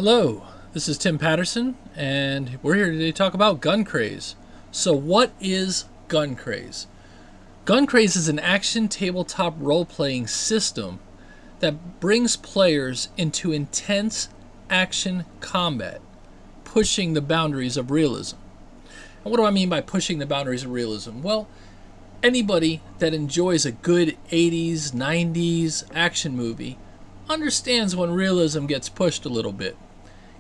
Hello, this is Tim Patterson, and we're here today to talk about GunCraze. So what is GunCraze? GunCraze is an action tabletop role-playing system that brings players into intense action combat, pushing the boundaries of realism. And what do I mean by pushing the boundaries of realism? Well, anybody that enjoys a good 80s, 90s action movie understands when realism gets pushed a little bit.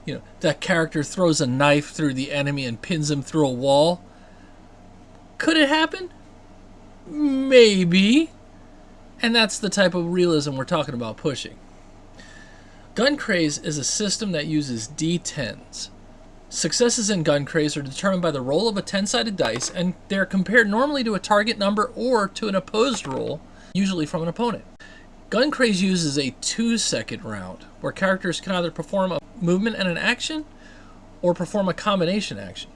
You know, that character throws a knife through the enemy and pins him through a wall. Could it happen? Maybe. And that's the type of realism we're talking about pushing. GunCraze is a system that uses D10s. Successes in GunCraze are determined by the roll of a 10-sided dice, and they're compared normally to a target number or to an opposed roll, usually from an opponent. GunCraze uses a 2-second round, where characters can either perform a movement and an action, or perform a combination action.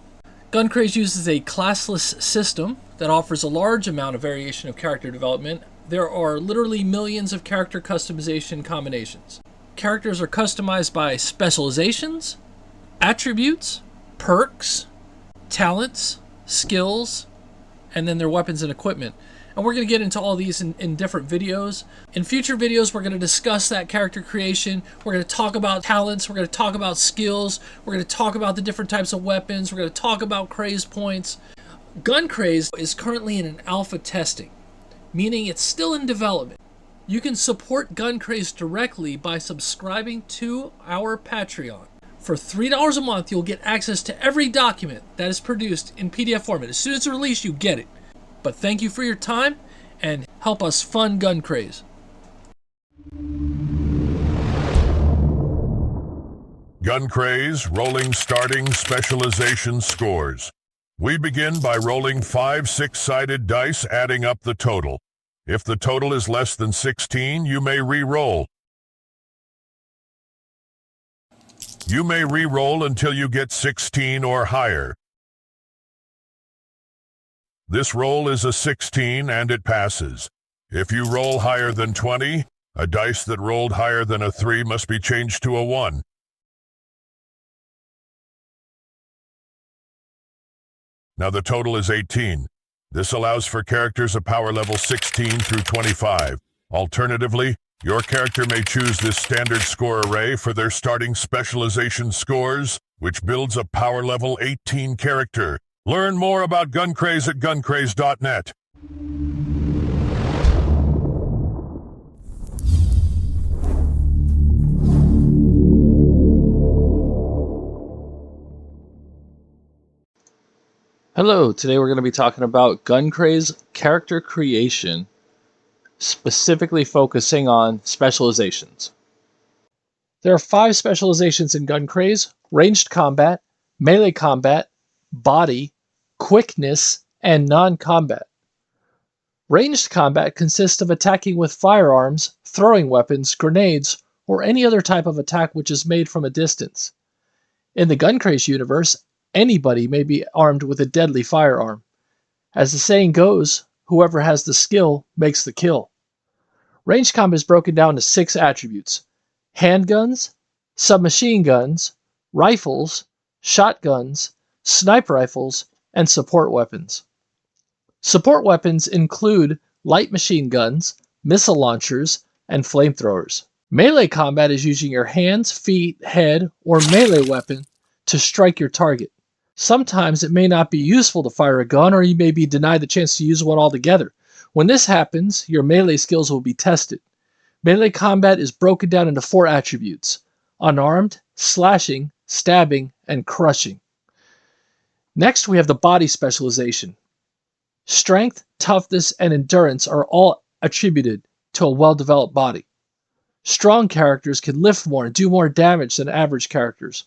GunCraze uses a classless system that offers a large amount of variation of character development. There are literally millions of character customization combinations. Characters are customized by specializations, attributes, perks, talents, skills, and then their weapons and equipment. And we're going to get into all these in different videos. In future videos, we're going to discuss that character creation. We're going to talk about talents. We're going to talk about skills. We're going to talk about the different types of weapons. We're going to talk about craze points. GunCraze is currently in an alpha testing, meaning it's still in development. You can support GunCraze directly by subscribing to our Patreon. For $3 a month, you'll get access to every document that is produced in PDF format. As soon as it's released, you get it. But thank you for your time, and help us fund GunCraze. GunCraze rolling starting specialization scores. We begin by rolling 5 6-sided dice, adding up the total. If the total is less than 16, you may re-roll. You may re-roll until you get 16 or higher. This roll is a 16 and it passes. If you roll higher than 20, a dice that rolled higher than a 3 must be changed to a 1. Now the total is 18. This allows for characters of power level 16 through 25. Alternatively, your character may choose this standard score array for their starting specialization scores, which builds a power level 18 character. Learn more about GunCraze at guncraze.net. Hello, today we're going to be talking about GunCraze character creation, specifically focusing on specializations. There are 5 specializations in GunCraze: ranged combat, melee combat, body, quickness, and non-combat. Ranged combat consists of attacking with firearms, throwing weapons, grenades, or any other type of attack which is made from a distance. In the GunCraze universe, anybody may be armed with a deadly firearm. As the saying goes, whoever has the skill makes the kill. Ranged combat is broken down to 6 attributes: handguns, submachine guns, rifles, shotguns, sniper rifles, and support weapons. Support weapons include light machine guns, missile launchers, and flamethrowers. Melee combat is using your hands, feet, head, or melee weapon to strike your target. Sometimes it may not be useful to fire a gun, or you may be denied the chance to use one altogether. When this happens, your melee skills will be tested. Melee combat is broken down into 4 attributes: unarmed, slashing, stabbing, and crushing. Next, we have the body specialization. Strength, toughness, and endurance are all attributed to a well-developed body. Strong characters can lift more and do more damage than average characters.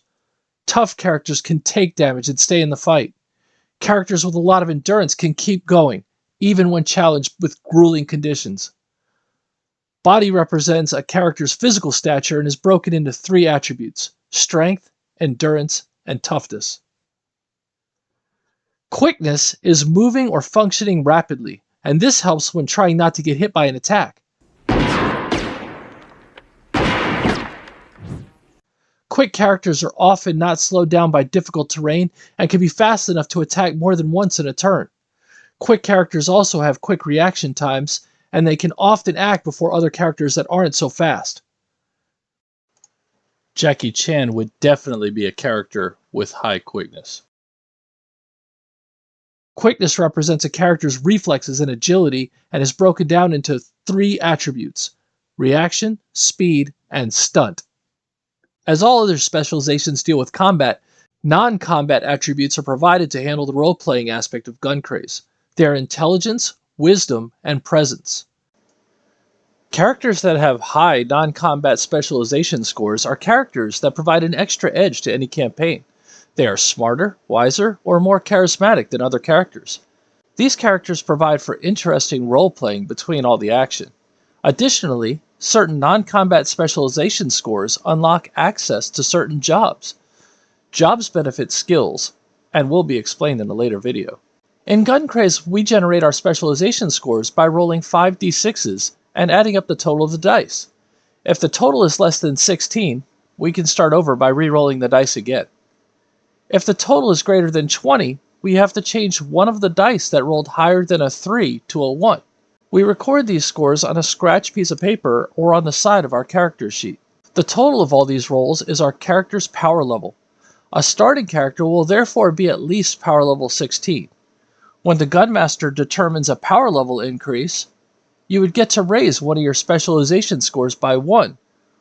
Tough characters can take damage and stay in the fight. Characters with a lot of endurance can keep going, even when challenged with grueling conditions. Body represents a character's physical stature and is broken into 3 attributes: strength, endurance, and toughness. Quickness is moving or functioning rapidly, and this helps when trying not to get hit by an attack. Quick characters are often not slowed down by difficult terrain and can be fast enough to attack more than once in a turn. Quick characters also have quick reaction times, and they can often act before other characters that aren't so fast. Jackie Chan would definitely be a character with high quickness. Quickness represents a character's reflexes and agility and is broken down into 3 attributes: reaction, speed, and stunt. As all other specializations deal with combat, non-combat attributes are provided to handle the role-playing aspect of GunCraze. They are intelligence, wisdom, and presence. Characters that have high non-combat specialization scores are characters that provide an extra edge to any campaign. They are smarter, wiser, or more charismatic than other characters. These characters provide for interesting role-playing between all the action. Additionally, certain non-combat specialization scores unlock access to certain jobs. Jobs benefit skills, and will be explained in a later video. In GunCraze, we generate our specialization scores by rolling 5d6s and adding up the total of the dice. If the total is less than 16, we can start over by re-rolling the dice again. If the total is greater than 20, we have to change one of the dice that rolled higher than a 3 to a 1. We record these scores on a scratch piece of paper or on the side of our character sheet. The total of all these rolls is our character's power level. A starting character will therefore be at least power level 16. When the Gunmaster determines a power level increase, you would get to raise one of your specialization scores by 1,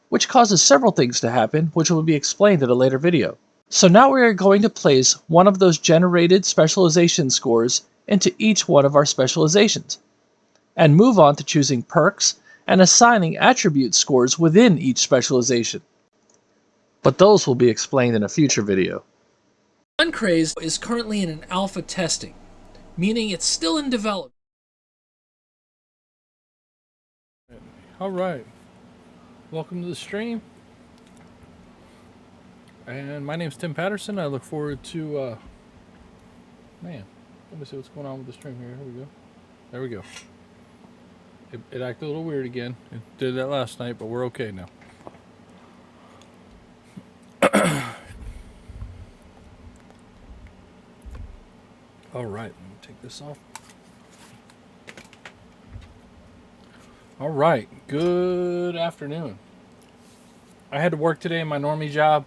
which causes several things to happen, which will be explained in a later video. So now we are going to place one of those generated specialization scores into each one of our specializations, and move on to choosing perks and assigning attribute scores within each specialization. But those will be explained in a future video. GunCraze is currently in an alpha testing, meaning it's still in development. Alright, welcome to the stream. And my name's Tim Patterson. I look forward to, man, let me see what's going on with the stream here. Here we go. There we go. It acted a little weird again. It did that last night, but we're okay now. Alright, let me take this off. Alright, good afternoon. I had to work today in my normie job.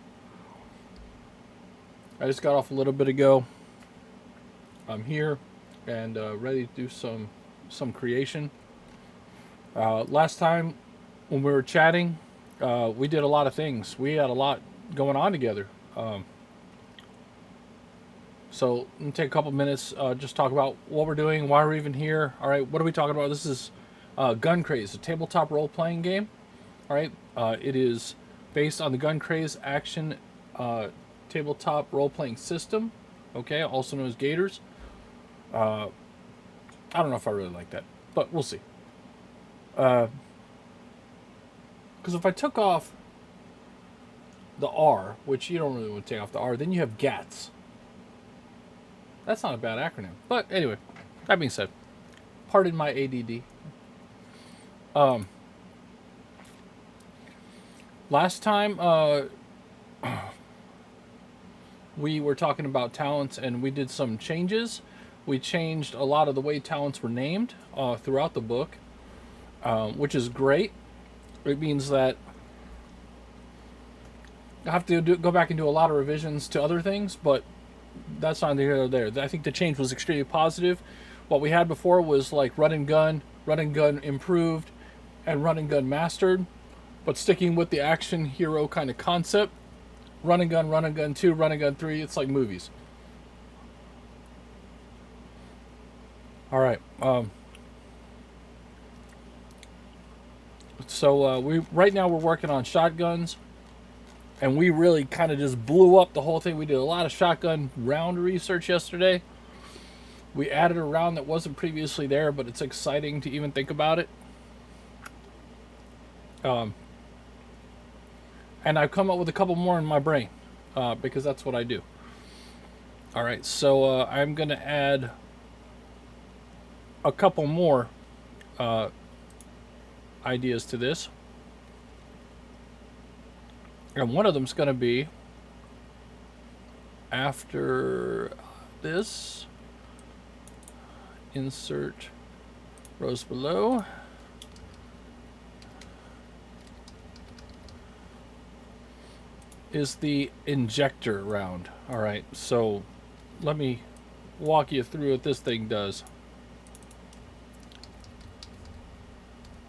I just got off a little bit ago. I'm here and ready to do some creation. Last time when we were chatting, we did a lot of things. We had a lot going on together. So let me take a couple minutes, just talk about what we're doing, why we're even here. All right, what are we talking about? This is GunCraze, a tabletop role-playing game. All right, it is based on the GunCraze action tabletop role-playing system, okay, also known as Gators. I don't know if I really like that, but we'll see. Because if I took off the R, which you don't really want to take off the R, then you have GATS. That's not a bad acronym. But anyway, that being said, pardon my ADD. Last time, we were talking about talents and we did some changes. We changed a lot of the way talents were named throughout the book, which is great. It means that I have to go back and do a lot of revisions to other things, but that's not here or there. I think the change was extremely positive. What we had before was like run and gun improved, and run and gun mastered, but sticking with the action hero kind of concept. Run and gun 2, run and gun 3, it's like movies. Alright, so right now we're working on shotguns, and we really kind of just blew up the whole thing. We did a lot of shotgun round research yesterday. We added a round that wasn't previously there, but it's exciting to even think about it. And I've come up with a couple more in my brain, because that's what I do. Alright, so I'm going to add a couple more ideas to this. And one of them's going to be after this. Insert rows below. Is the injector round. All right, so let me walk you through what this thing does.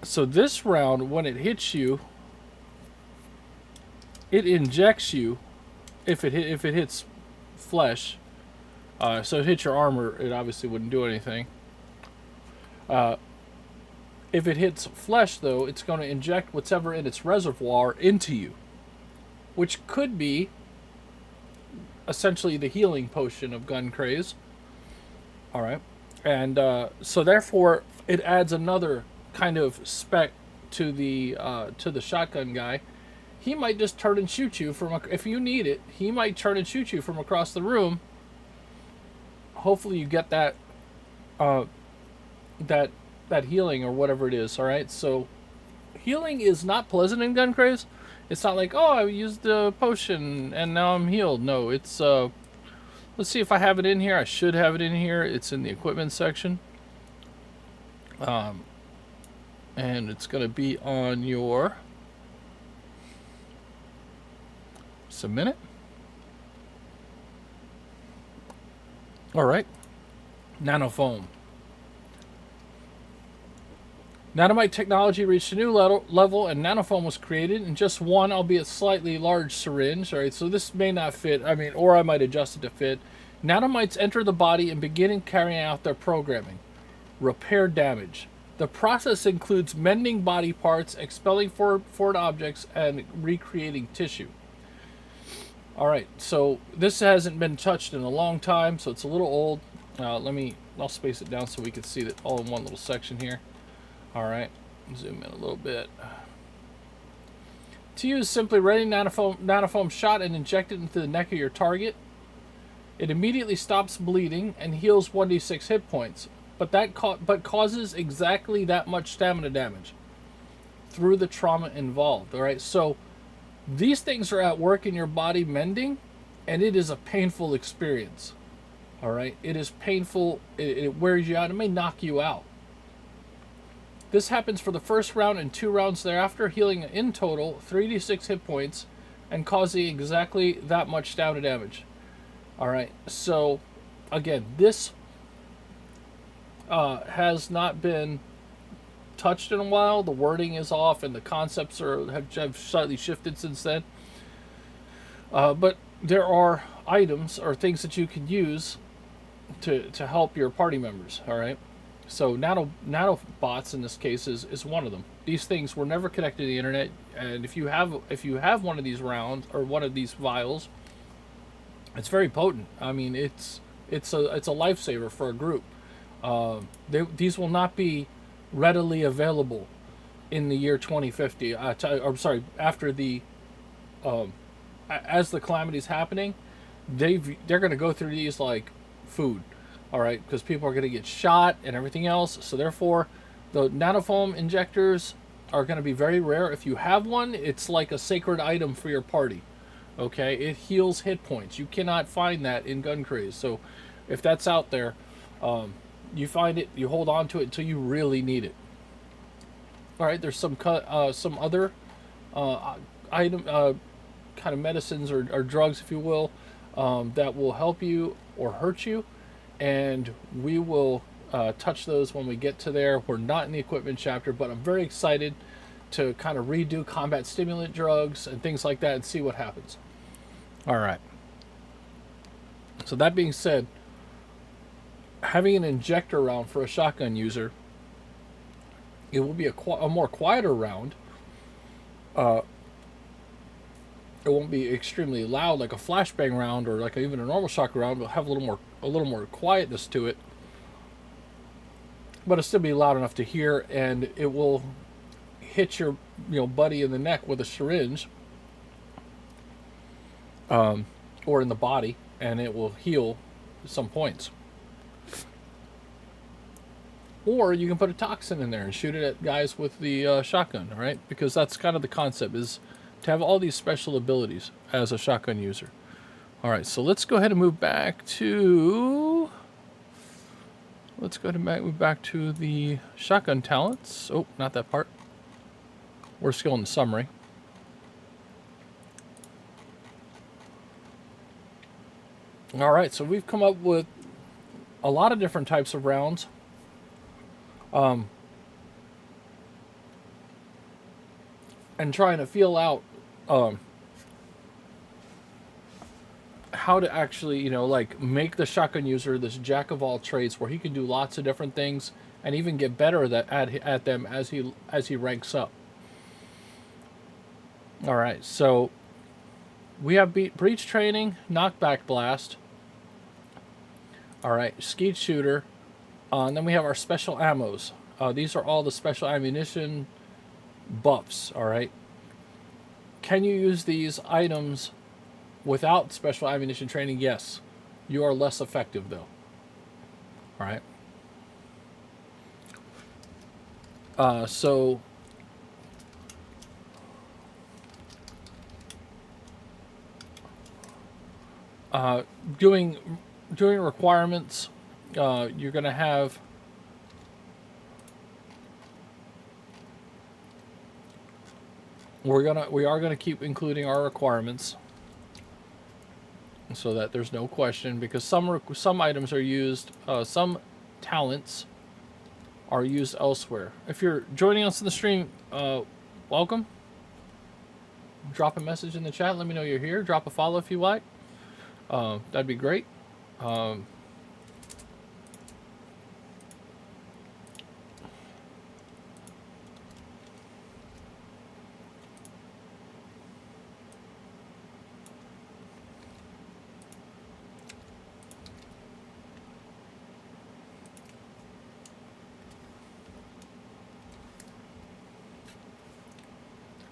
So this round, when it hits you, it injects you. If it hits flesh, so it hits your armor, it obviously wouldn't do anything. If it hits flesh, though, it's going to inject whatever in its reservoir into you, which could be essentially the healing potion of GunCraze. All right, and so therefore it adds another kind of spec to the shotgun guy. He might just turn and shoot you from if you need it. He might turn and shoot you from across the room. Hopefully, you get that that healing or whatever it is. All right, so healing is not pleasant in GunCraze. It's not like, oh, I used the potion and now I'm healed. No, it's let's see if I have it in here. I should have it in here. It's in the equipment section. And it's going to be on your... Just a minute. All right. Nanofoam. Nanomite technology reached a new level, and nanofoam was created in just one, albeit slightly large syringe. All right, so this may not fit. I mean, or I might adjust it to fit. Nanomites enter the body and begin carrying out their programming. Repair damage. The process includes mending body parts, expelling foreign objects, and recreating tissue. All right, so this hasn't been touched in a long time, so it's a little old. I'll space it down so we can see it all in one little section here. All right, zoom in a little bit. To use, simply ready nanofoam shot and inject it into the neck of your target. It immediately stops bleeding and heals 1d6 hit points, but causes exactly that much stamina damage through the trauma involved. All right, so these things are at work in your body mending, and it is a painful experience. All right, it is painful. It wears you out. It may knock you out. This happens for the first round and 2 rounds thereafter, healing in total 3d6 hit points and causing exactly that much stamina damage. All right, so again, this has not been touched in a while. The wording is off, and the concepts have slightly shifted since then. But there are items or things that you can use to help your party members. All right, so nanobots in this case is one of them. These things were never connected to the internet, and if you have one of these rounds or one of these vials, it's very potent. I mean, it's a lifesaver for a group. These will not be readily available in the year 2050. I'm sorry, after the as the calamity is happening, they're going to go through these like food. All right, because people are going to get shot and everything else. So therefore, the nanofoam injectors are going to be very rare. If you have one, it's like a sacred item for your party. Okay, it heals hit points. You cannot find that in GunCraze. So if that's out there, you find it, you hold on to it until you really need it. All right, there's some other item kind of medicines or drugs, if you will, that will help you or hurt you, and we will touch those when we get to there. We're not in the equipment chapter, but I'm very excited to kind of redo combat stimulant drugs and things like that and see what happens. All right. So that being said, having an injector round for a shotgun user, it will be a more quieter round. It won't be extremely loud like a flashbang round or like even a normal shotgun round. It'll have a little more quietness to it, but it'll still be loud enough to hear, and it will hit your buddy in the neck with a syringe, or in the body, and it will heal some points. Or you can put a toxin in there and shoot it at guys with the shotgun, all right? Because that's kind of the concept, is to have all these special abilities as a shotgun user. All right, so let's go ahead and move back to... move back to the shotgun talents. Oh, not that part. We're still in the summary. All right, so we've come up with a lot of different types of rounds. And trying to feel out how to actually, you know, like make the shotgun user this jack of all trades where he can do lots of different things and even get better at them as he ranks up. All right, so we have breach training, knockback blast. All right, skeet shooter, and then we have our special ammos. These are all the special ammunition buffs. All right, can you use these items without special ammunition training? Yes. You are less effective, though. All right. So doing requirements, you're going to have we are gonna keep including our requirements so that there's no question, because some items are used, some talents are used elsewhere. If you're joining us in the stream, welcome. Drop a message in the chat. Let me know you're here. Drop a follow if you like. That'd be great.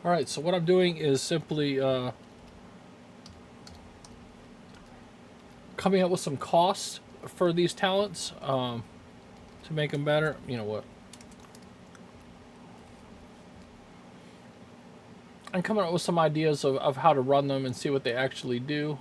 All right, so what I'm doing is simply coming up with some costs for these talents to make them better. You know what? I'm coming up with some ideas of how to run them and see what they actually do.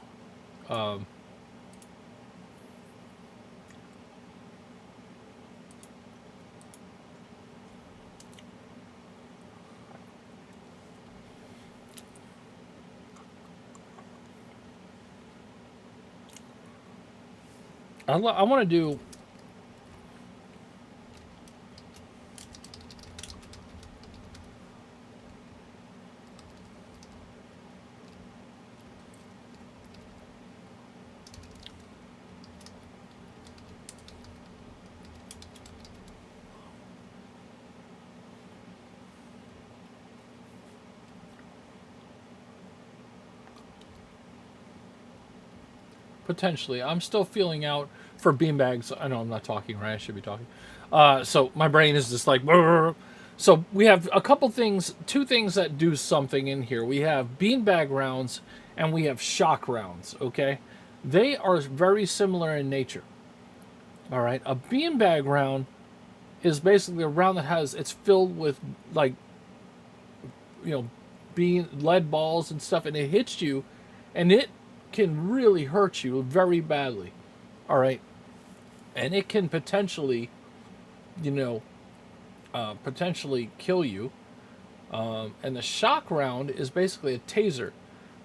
I want to do potentially. I'm still feeling out for beanbags. I know I'm not talking, right? I should be talking. So my brain is just like... Brr. So we have a couple things, two things that do something in here. We have beanbag rounds and we have shock rounds, okay? They are very similar in nature. All right, a beanbag round is basically a round that it's filled with, like, you know, lead balls and stuff, and it hits you, and it can really hurt you very badly. All right, and it can potentially, you know, potentially kill you. And the shock round is basically a taser.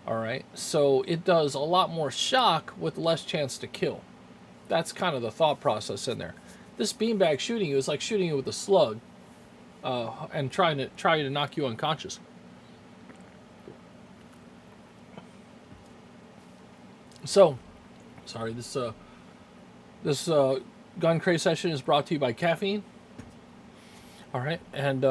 All right, so it does a lot more shock with less chance to kill. That's kind of the thought process in there. This beanbag shooting you is like shooting you with a slug, and trying to knock you unconscious. So, sorry, this GunCraze session is brought to you by caffeine. All right, and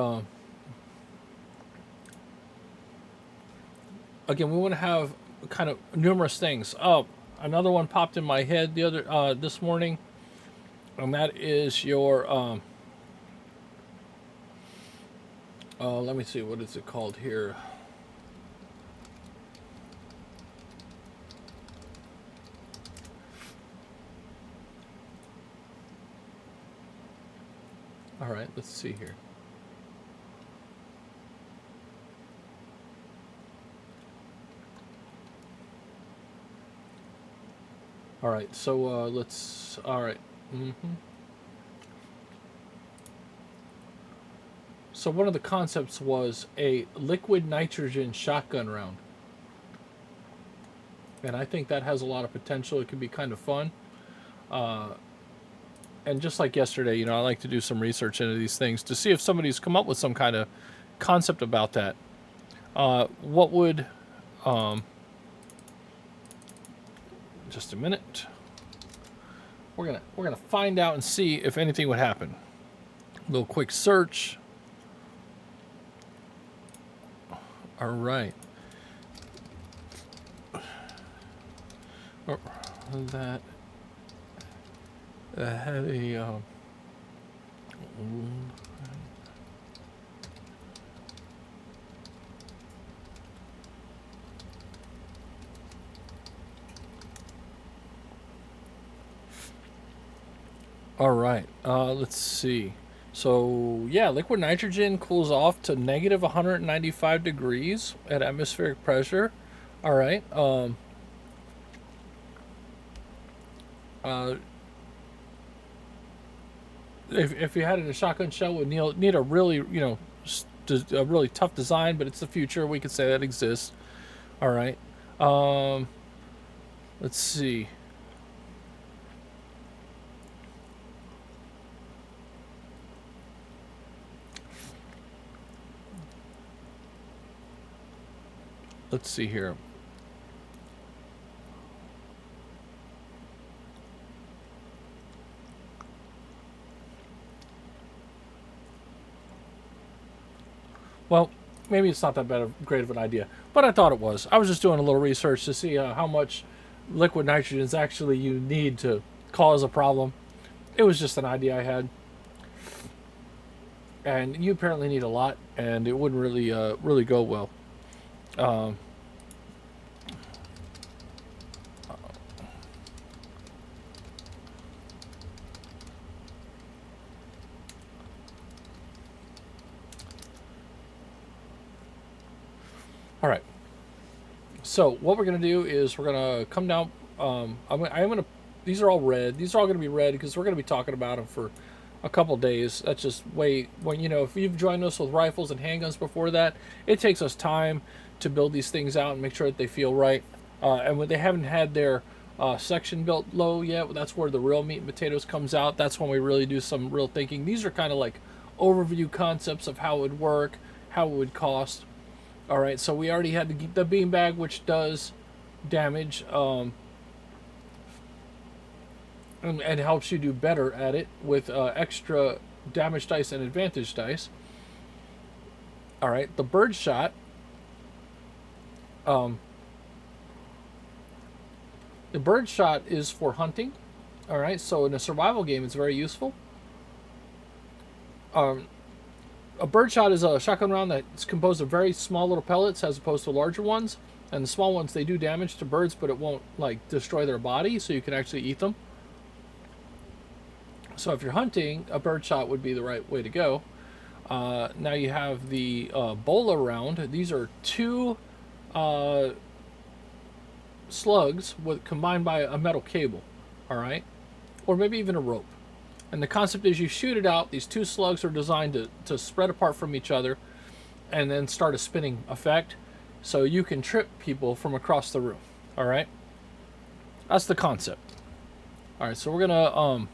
again, we want to have kind of numerous things. Oh, another one popped in my head this morning, and that is your let me see, what is it called here? All right, let's see here. All right, so let's. All right. So one of the concepts was a liquid nitrogen shotgun round, and I think that has a lot of potential. It could be kind of fun. And just like yesterday, I like to do some research into these things to see if somebody's come up with some kind of concept about that. What would just a minute. We're gonna find out and see if anything would happen. A little quick search. All right. That had a all right. Let's see. So yeah, liquid nitrogen cools off to negative 195 degrees at atmospheric pressure. All right. If you had it in a shotgun shell, it would need a really a really tough design, but it's the future. We could say that exists. All right. Let's see. Let's see here. Well, maybe it's not that great of an idea, but I thought it was. I was just doing a little research to see how much liquid nitrogen actually you need to cause a problem. It was just an idea I had, and you apparently need a lot, and it wouldn't really go well. All right. So what we're gonna do is we're gonna come down. I'm gonna. These are all red. These are all gonna be red because we're gonna be talking about them for a couple days. That's just if you've joined us with rifles and handguns before that, it takes us time to build these things out and make sure that they feel right. And when they haven't had their section built low yet, that's where the real meat and potatoes comes out. That's when we really do some real thinking. These are kind of like overview concepts of how it would work, how it would cost. All right, so we already had the beanbag, which does damage and helps you do better at it with extra damage dice and advantage dice. All right, the bird shot. The bird shot is for hunting. All right, so in a survival game, it's very useful. A birdshot is a shotgun round that's composed of very small little pellets as opposed to larger ones. And the small ones, they do damage to birds, but it won't destroy their body, so you can actually eat them. So if you're hunting, a birdshot would be the right way to go. Now you have the bola round. These are two slugs combined by a metal cable. All right, or maybe even a rope. And the concept is you shoot it out. These two slugs are designed to spread apart from each other and then start a spinning effect so you can trip people from across the room. All right? That's the concept. All right, so we're going to...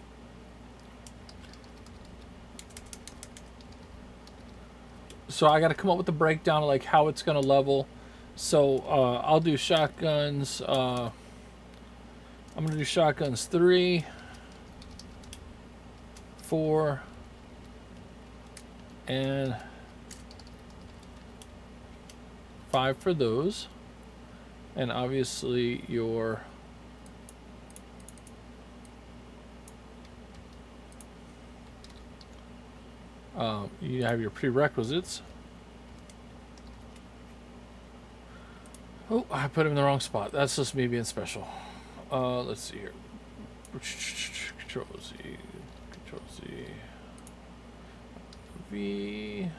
So I got to come up with a breakdown of how it's going to level. So I'll do shotguns. I'm going to do shotguns 3... 4 and 5 for those, and obviously your you have your prerequisites. Oh, I put him in the wrong spot. That's just me being special. Let's see here. Control Z. Control Z. V.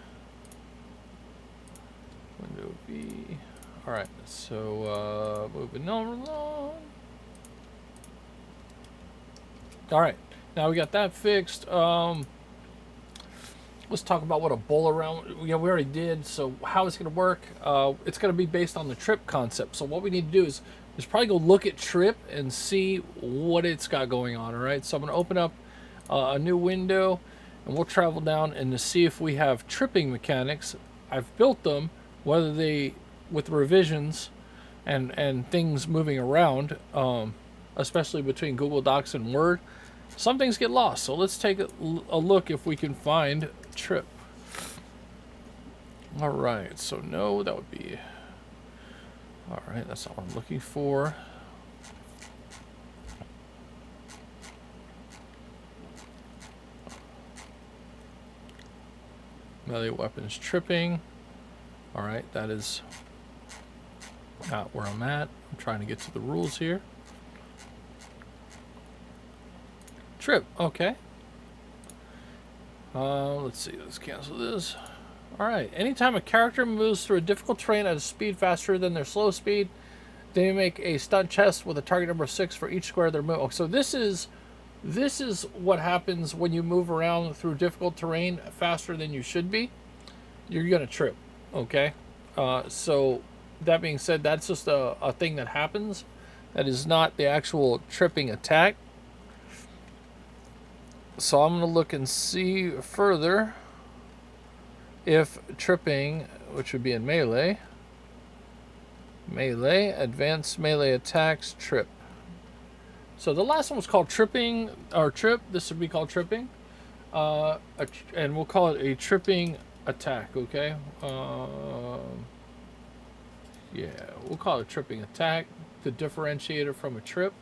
Window V. Alright, so moving on along. All right, now we got that fixed. Let's talk about what a bowl around. Yeah, we already did. So how it's going to work? It's going to be based on the trip concept. So what we need to do is probably go look at trip and see what it's got going on. All right. So I'm going to open up a new window, and we'll travel down and to see if we have tripping mechanics. I've built them, whether they with revisions and things moving around, especially between Google Docs and Word. Some things get lost, so let's take a look if we can find trip. All right, so no, that would be... All right, that's not what I'm looking for. Melee weapons tripping. All right, that is not where I'm at. I'm trying to get to the rules here. Trip, okay. Let's see, let's cancel this. Alright, anytime a character moves through a difficult terrain at a speed faster than their slow speed, they make a stunt chest with a target number 6 for each square they're moving. So this is what happens when you move around through difficult terrain faster than you should be. You're gonna trip, okay? So that being said, that's just a thing that happens. That is not the actual tripping attack. So I'm going to look and see further if tripping, which would be in melee, advanced melee attacks, trip. So the last one was called tripping, or trip. This would be called tripping. And we'll call it a tripping attack, okay? Yeah, we'll call it a tripping attack to differentiate it from a trip.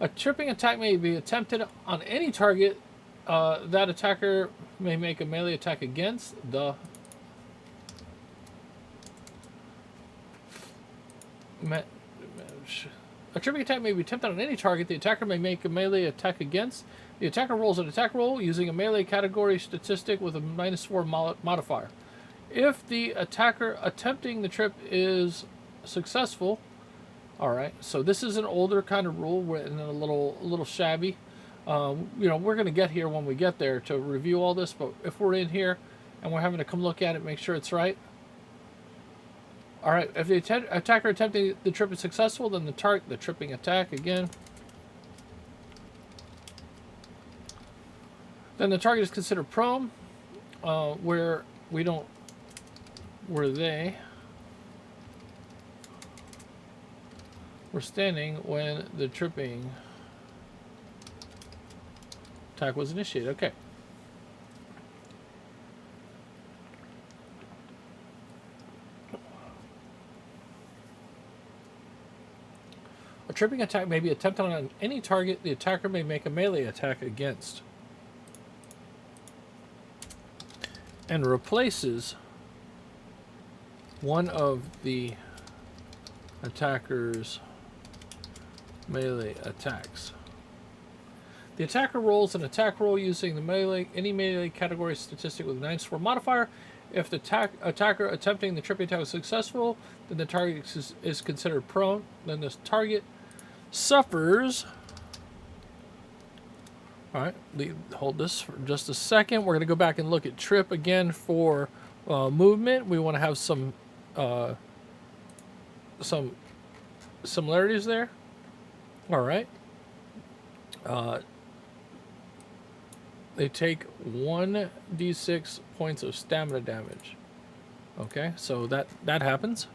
A tripping attack may be attempted on any target that attacker may make a melee attack against. A tripping attack may be attempted on any target the attacker may make a melee attack against. The attacker rolls an attack roll using a melee category statistic with a -4 modifier. If the attacker attempting the trip is successful... All right, so this is an older kind of rule and a little shabby. You know, we're going to get here when we get there to review all this, but if we're in here and we're having to come look at it, make sure it's right. All right, if the attacker attempting the trip is successful, then the tripping attack again. Then the target is considered prone, where we're standing when the tripping attack was initiated. Okay. A tripping attack may be attempted on any target the attacker may make a melee attack against, and replaces one of the attacker's melee attacks. The attacker rolls an attack roll using the any melee category statistic with a -4 modifier. If the attacker attempting the tripping attack is successful, then the target is considered prone. Then this target suffers. All right, hold this for just a second. We're going to go back and look at trip again for movement. We want to have some similarities there. All right. They take 1d6 points of stamina damage. Okay, so that happens.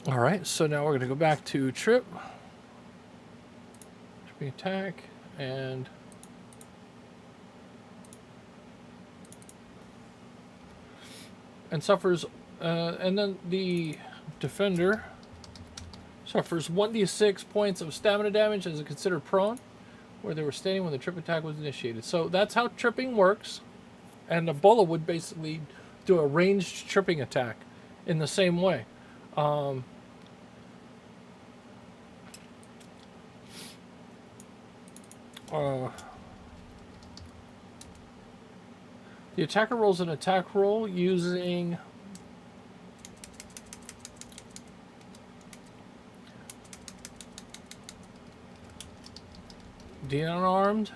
All right, so now we're going to go back to trip. Tripping attack and suffers, and then the defender suffers 1d6 points of stamina damage as a considered prone, where they were standing when the trip attack was initiated. So that's how tripping works, and Ebola would basically do a ranged tripping attack in the same way. The attacker rolls an attack roll using the unarmed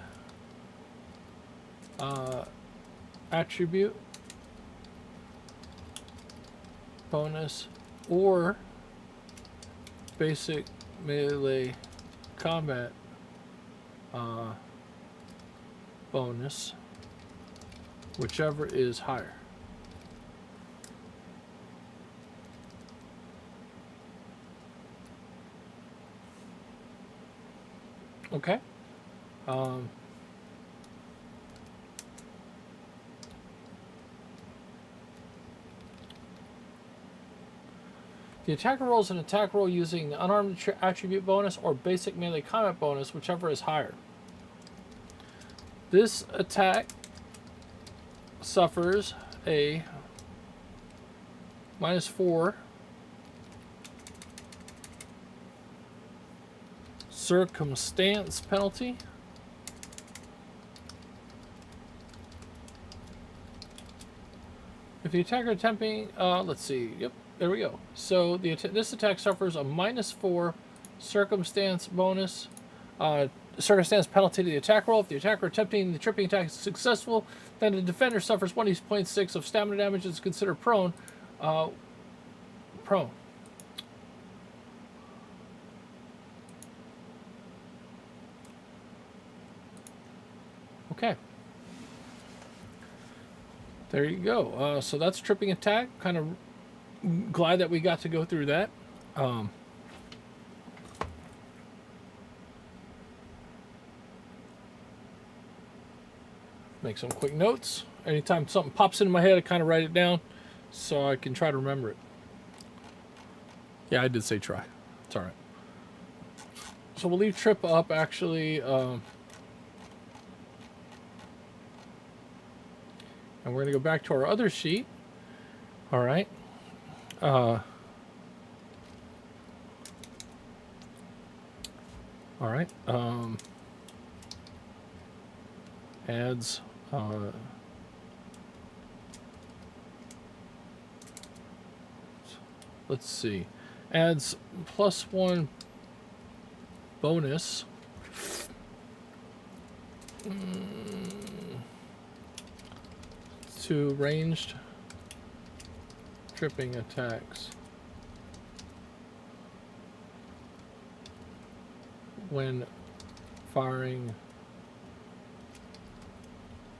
attribute bonus or basic melee combat bonus, whichever is higher. Okay. The attacker rolls an attack roll using the unarmed attribute bonus or basic melee combat bonus, whichever is higher. This attack suffers a -4 circumstance penalty. If the attacker attempting, let's see, yep, there we go. So this attack suffers a -4 circumstance bonus, circumstance penalty to the attack roll. If the attacker attempting the tripping attack is successful, then the defender suffers 1d6 of stamina damage and is considered prone. Prone. Okay. There you go. So that's tripping attack. Kind of glad that we got to go through that. Make some quick notes. Anytime something pops into my head, I kind of write it down so I can try to remember it. Yeah, I did say try. It's all right. So we'll leave trip up, actually. And we're going to go back to our other sheet. All right. All right. Adds. Let's see. Adds +1 bonus. To ranged tripping attacks when firing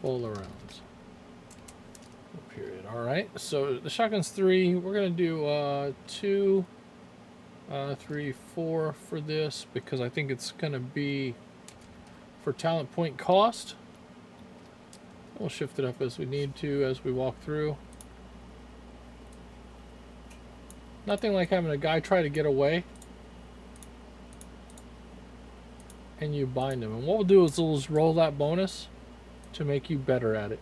bola rounds. Period. All right. So the shotgun's 3. We're gonna do 2, 3, 4 for this because I think it's gonna be for talent point cost. We'll shift it up as we need to as we walk through. Nothing like having a guy try to get away and you bind him. And what we'll do is we'll just roll that bonus to make you better at it.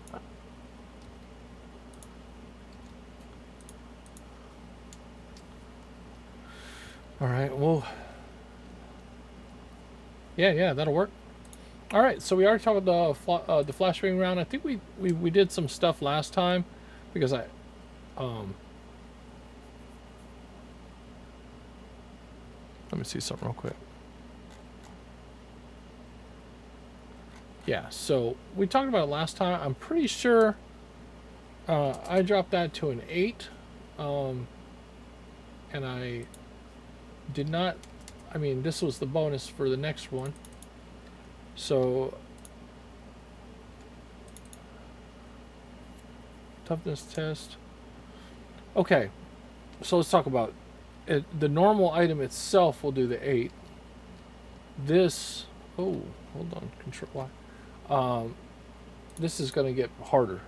All right, well, yeah, that'll work. All right, so we already talked about the flashbang round. I think we did some stuff last time because let me see something real quick. Yeah, so we talked about it last time. I'm pretty sure I dropped that to an 8, and I did not. I mean, this was the bonus for the next one. So, toughness test. Okay, so let's talk about it. The normal item itself will do the 8. This, oh, hold on, Control Y. This is going to get harder.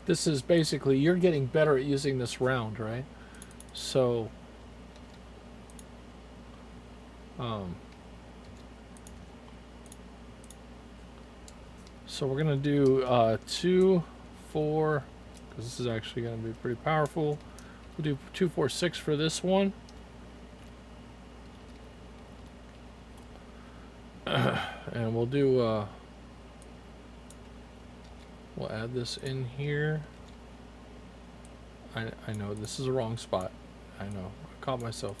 This is basically, you're getting better at using this round, right? So, so we're going to do 2, 4, because this is actually going to be pretty powerful. We'll do 246 for this one. And we'll do, we'll add this in here. I know this is the wrong spot. I know. I caught myself.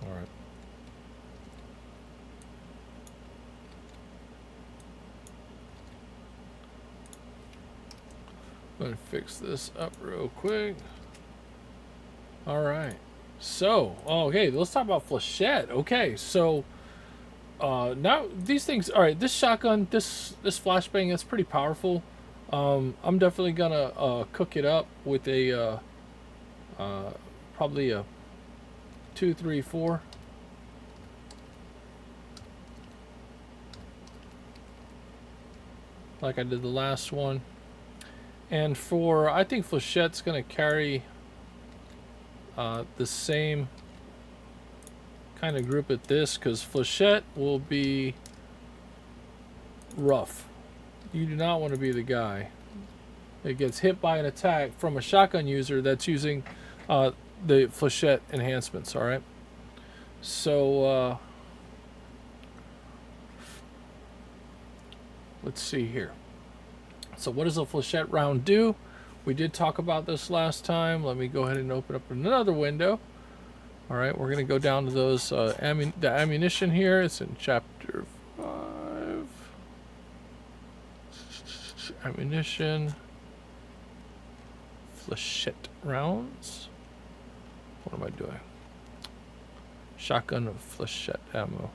Alright. I'm going to fix this up real quick. Alright. So, okay, let's talk about flechette. Okay, so now these things, alright, this shotgun, this flashbang, that's pretty powerful. I'm definitely gonna cook it up with a probably a 2, 3, 4. Like I did the last one. And for, I think flechette's gonna carry the same kind of group at this, because flechette will be rough. You do not want to be the guy that gets hit by an attack from a shotgun user that's using the flechette enhancements. All right, so let's see here. So what does a flechette round do? We did talk about this last time. Let me go ahead and open up another window. All right, we're going to go down to those the ammunition here. It's in chapter 5. Ammunition. Flechette rounds. What am I doing? Shotgun flechette ammo.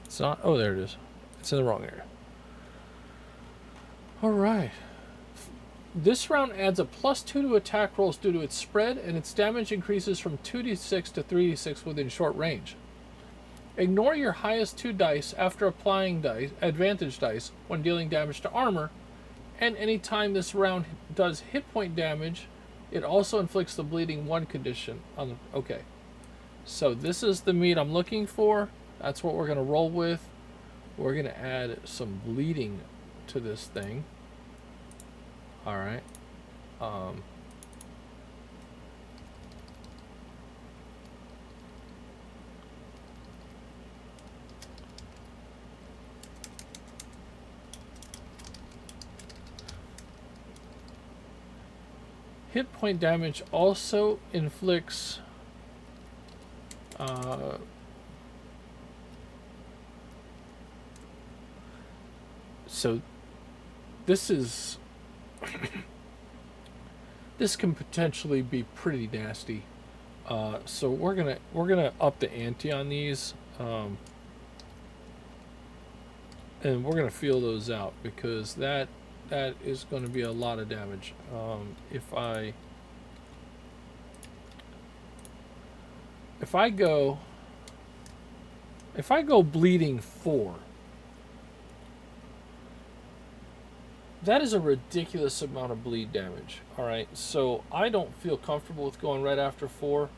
It's not. Oh, there it is. It's in the wrong area. All right. This round adds a +2 to attack rolls due to its spread, and its damage increases from 2d6 to 3d6 within short range. Ignore your highest 2 dice after applying advantage dice when dealing damage to armor, and anytime this round does hit point damage, it also inflicts the bleeding 1 condition on the... Okay. So this is the meat I'm looking for. That's what we're going to roll with. We're going to add some bleeding to this thing. All right. Hit point damage also inflicts so this is this can potentially be pretty nasty. So we're gonna up the ante on these, and we're gonna feel those out, because that is going to be a lot of damage. If I go bleeding 4, that is a ridiculous amount of bleed damage. All right, so I don't feel comfortable with going right after 4,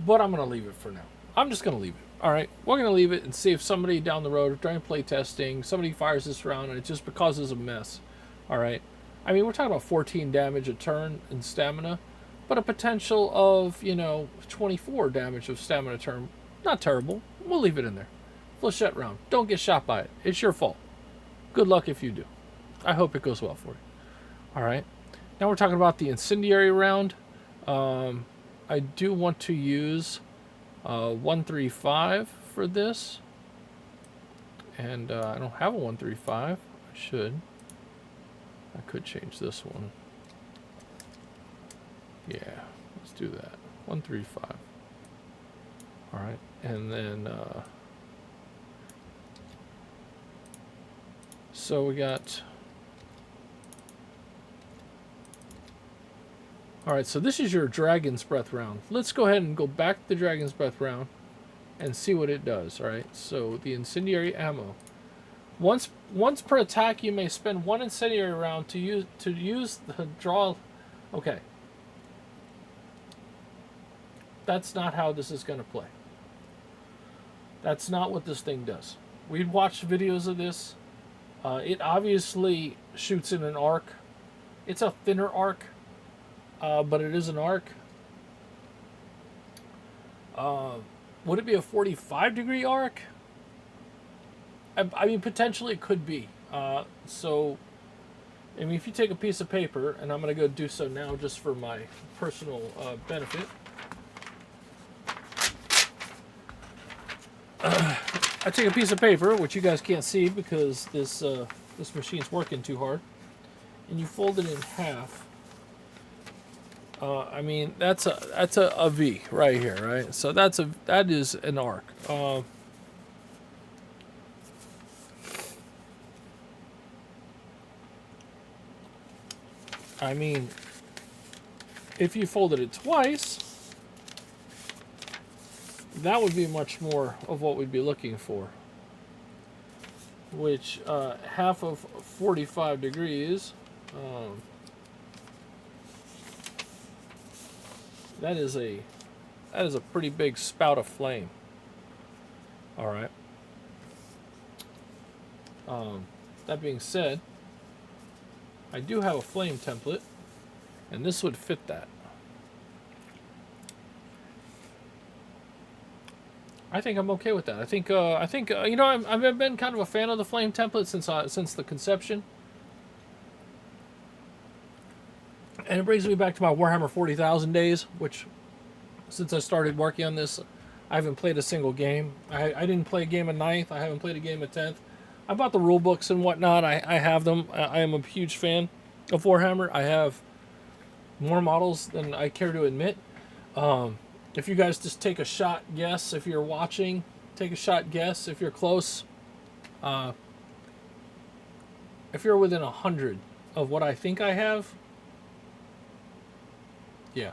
but I'm going to leave it for now. I'm just going to leave it. All right, we're going to leave it and see if somebody down the road during play testing, somebody fires this round and it just causes a mess. All right, I mean, we're talking about 14 damage a turn in stamina, but a potential of, 24 damage of stamina turn. Not terrible. We'll leave it in there. Flechette round. Don't get shot by it. It's your fault. Good luck if you do. I hope it goes well for you. All right. Now we're talking about the incendiary round. I do want to use 135 for this. And I don't have a 135. I should. I could change this one. Yeah, let's do that. 135. All right. And then... so we got... Alright, so this is your Dragon's Breath round. Let's go ahead and go back to the Dragon's Breath round and see what it does. Alright, so the incendiary ammo. Once per attack, you may spend 1 incendiary round to use the draw... Okay. That's not how this is going to play. That's not what this thing does. We'd watched videos of this. It obviously shoots in an arc. It's a thinner arc, but it is an arc. Would it be a 45-degree arc? I mean, potentially it could be. So, I mean, if you take a piece of paper, and I'm going to go do so now just for my personal benefit. I take a piece of paper, which you guys can't see because this machine's working too hard, and you fold it in half. I mean, that's a V right here, right? So that is an arc. I mean, if you folded it twice, that would be much more of what we'd be looking for. Which half of 45 degrees. That is a pretty big spout of flame. All right. That being said, I do have a flame template, and this would fit that. I think I'm okay with that. I think you know, I've been kind of a fan of the flame template since the conception. And it brings me back to my Warhammer 40,000 days, which, since I started working on this, I haven't played a single game. I didn't play a game of 9th. I haven't played a game of 10th. I bought the rule books and whatnot. I have them. I am a huge fan of Warhammer. I have more models than I care to admit. If you guys just take a shot guess, if you're watching, take a shot guess if you're close. If you're within 100 of what I think I have, yeah,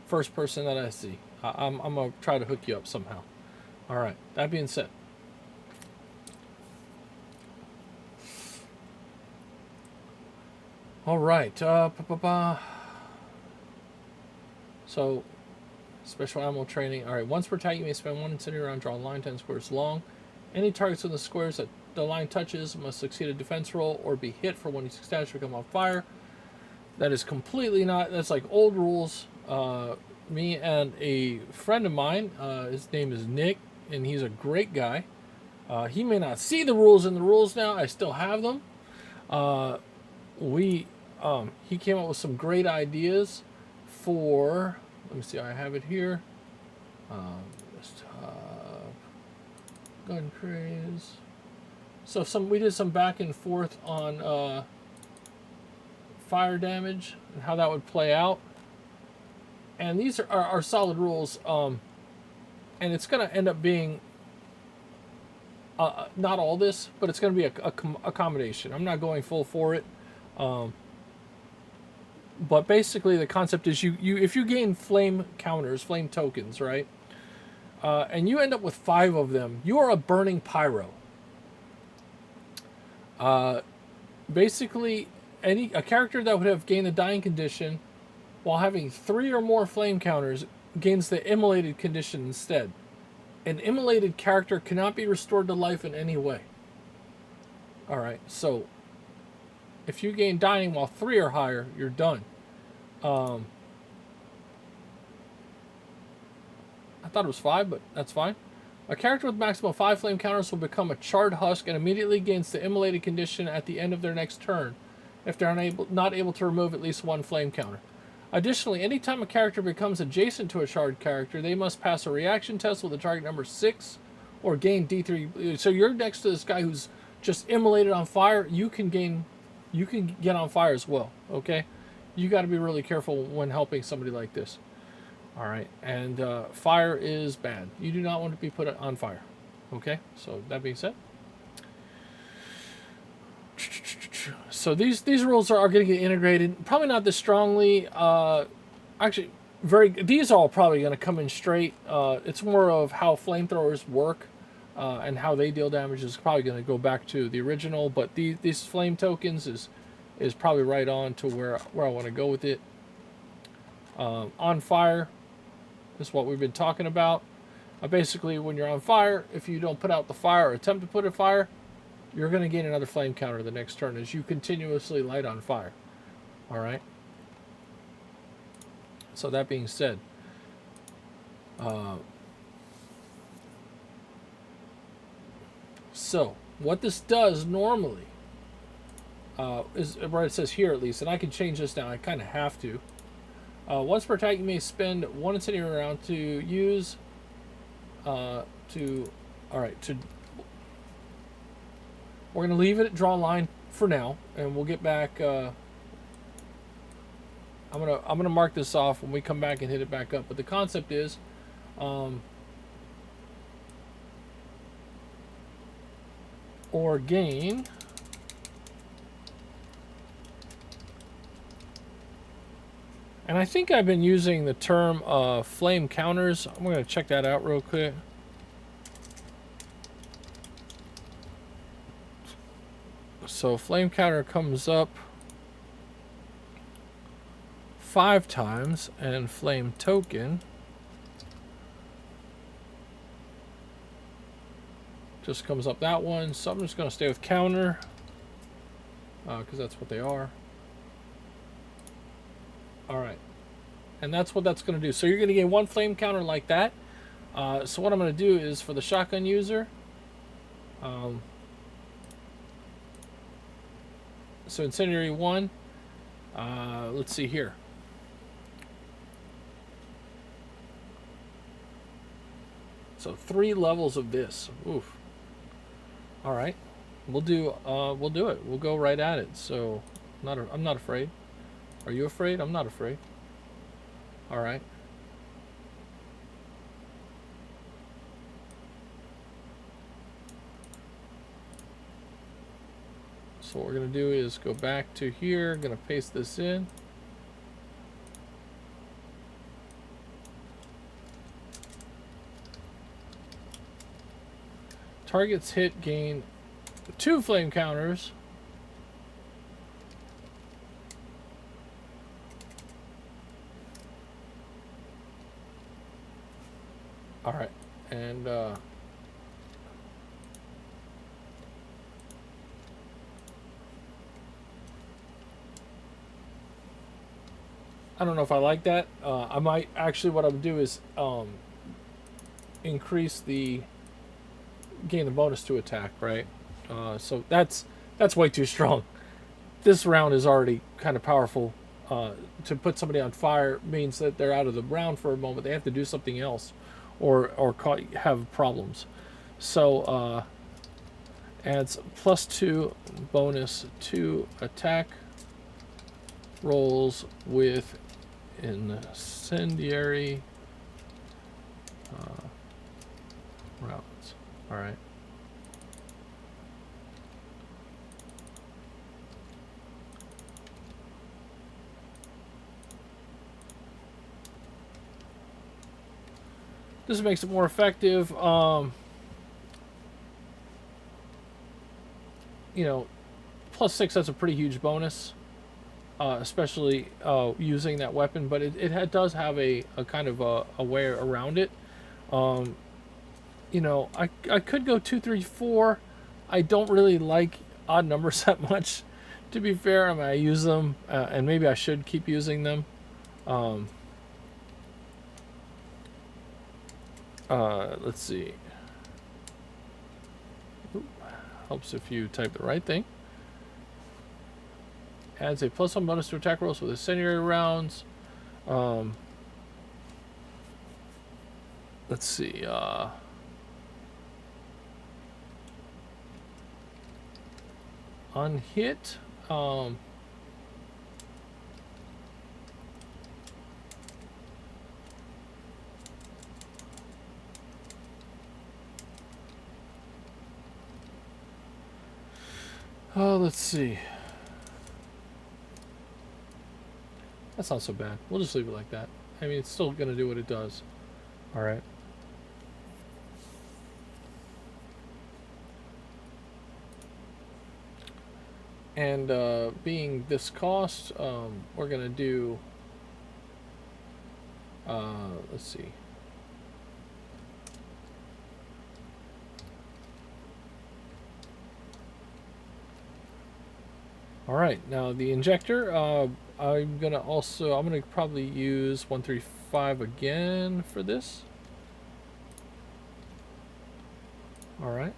first person that I see, I'm gonna try to hook you up somehow. All right. That being said, all right. So, special ammo training. All right. Once per attack, you may spend 1 incendiary round, draw a line 10 squares long. Any targets in the squares that the line touches must succeed a defense roll or be hit for 1d6 damage to become on fire. That is completely not. That's like old rules. Me and a friend of mine, his name is Nick, and he's a great guy. He may not see the rules in the rules now. I still have them. He came up with some great ideas for. Let me see. I have it here. GunCraze. So we did some back and forth on fire damage and how that would play out. And these are solid rules. And it's going to end up being not all this, but it's going to be a combination. I'm not going full for it. But basically the concept is you if you gain flame counters, flame tokens, right? And you end up with 5 of them, you are a burning pyro. Basically, a character that would have gained the dying condition while having 3 or more flame counters gains the immolated condition instead. An immolated character cannot be restored to life in any way. Alright, so if you gain dying while 3 or higher, you're done. I thought it was 5, but that's fine. A character with maximum 5 flame counters will become a charred husk and immediately gains the immolated condition at the end of their next turn if they're not able to remove at least 1 flame counter. Additionally, anytime a character becomes adjacent to a charred character, they must pass a reaction test with a target number 6 or gain D3. So you're next to this guy who's just immolated on fire, you can get on fire as well, okay? You got to be really careful when helping somebody like this. All right, and fire is bad. You do not want to be put on fire, okay? So that being said, so these rules are going to get integrated. Probably not this strongly. Actually, these are all probably going to come in straight. It's more of how flamethrowers work and how they deal damage is probably going to go back to the original. But these flame tokens is probably right on to where I want to go with it. On fire is what we've been talking about. Basically, when you're on fire, if you don't put out the fire or attempt to put a fire, you're going to gain another flame counter the next turn as you continuously light on fire. All right. So that being said, so what this does normally is where it says here at least, and I can change this now. I kind of have to. Once per attack, you may spend one incendiary round to use we're gonna leave it at draw line for now, and we'll get back. I'm gonna mark this off when we come back and hit it back up. But the concept is, or gain And I think I've been using the term flame counters. I'm going to check that out real quick. So flame counter comes up 5 times, and flame token just comes up that one. So I'm just going to stay with counter because that's what they are. Alright, and that's what that's going to do. So you're going to get 1 flame counter like that. So what I'm going to do is for the shotgun user, so incendiary 1, let's see here. So 3 levels of this. Oof. Alright, we'll do it. We'll go right at it. So I'm not afraid. Are you afraid? I'm not afraid. Alright. So what we're going to do is go back to here. Going to paste this in. Targets hit gain 2 flame counters. All right, and I don't know if I like that. I might actually, what I'll do is increase the gain the bonus to attack, right? So that's way too strong. This round is already kind of powerful. To put somebody on fire means that they're out of the round for a moment. They have to do something else, or have problems. So adds +2 bonus to attack rolls with incendiary rounds. All right. This makes it more effective. You know, +6, that's a pretty huge bonus, especially using that weapon. But it does have a kind of a way around it. You know, I could go 2, 3, 4. I don't really like odd numbers that much. To be fair, I mean, I use them, and maybe I should keep using them. Let's see. Oop, helps if you type the right thing. Adds a +1 bonus to attack rolls with incendiary rounds. Let's see. On hit, oh, let's see. That's not so bad. We'll just leave it like that. I mean, it's still going to do what it does. All right. And being this cost, we're going to do, let's see. All right, now the injector. I'm gonna probably use 135 again for this. All right.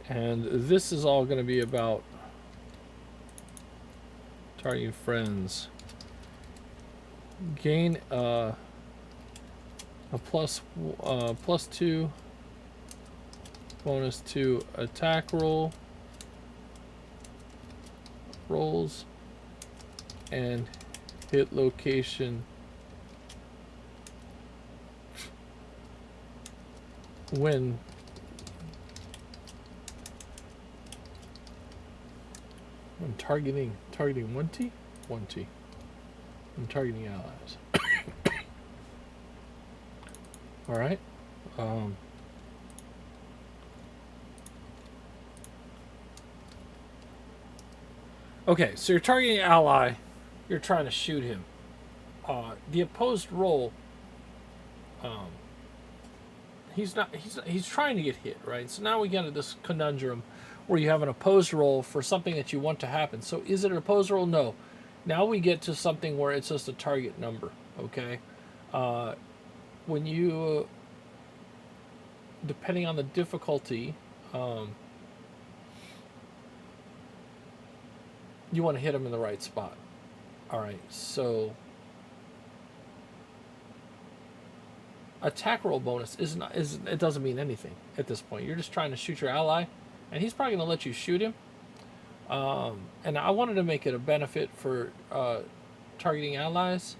And this is all going to be about targeting friends. Gain a +2 bonus to attack rolls and hit location when targeting 1T? 1T. When targeting allies. Alright. Okay, so you're targeting an ally, you're trying to shoot him. The opposed roll, he's trying to get hit, right? So now we get into this conundrum where you have an opposed roll for something that you want to happen. So is it an opposed roll? No. Now we get to something where it's just a target number, okay? When you, depending on the difficulty, you want to hit them in the right spot. All right, so attack roll bonus it doesn't mean anything at this point. You're just trying to shoot your ally, and he's probably going to let you shoot him. And I wanted to make it a benefit for targeting allies.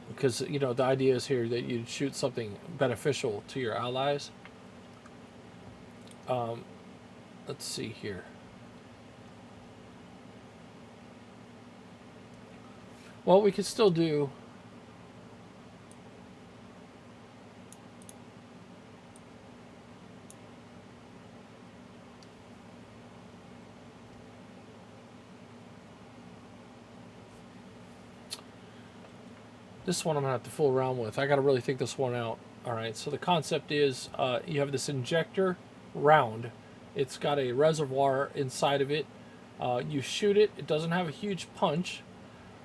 Because, you know, the idea is here that you'd shoot something beneficial to your allies. Let's see here. Well, we could still do... This one I'm going to have to fool around with. I got to really think this one out. All right, so the concept is you have this injector round. It's got a reservoir inside of it. You shoot it. It doesn't have a huge punch.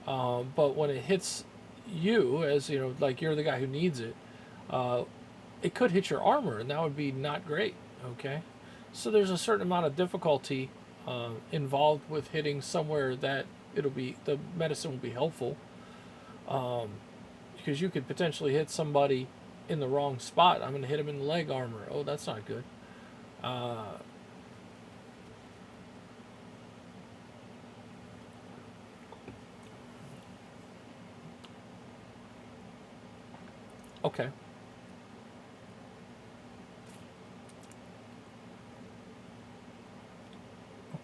But when it hits you, as you know, like you're the guy who needs it, it could hit your armor, and that would be not great. Okay, so there's a certain amount of difficulty involved with hitting somewhere that the medicine will be helpful, because you could potentially hit somebody in the wrong spot. I'm going to hit him in the leg armor. Oh, that's not good. Okay.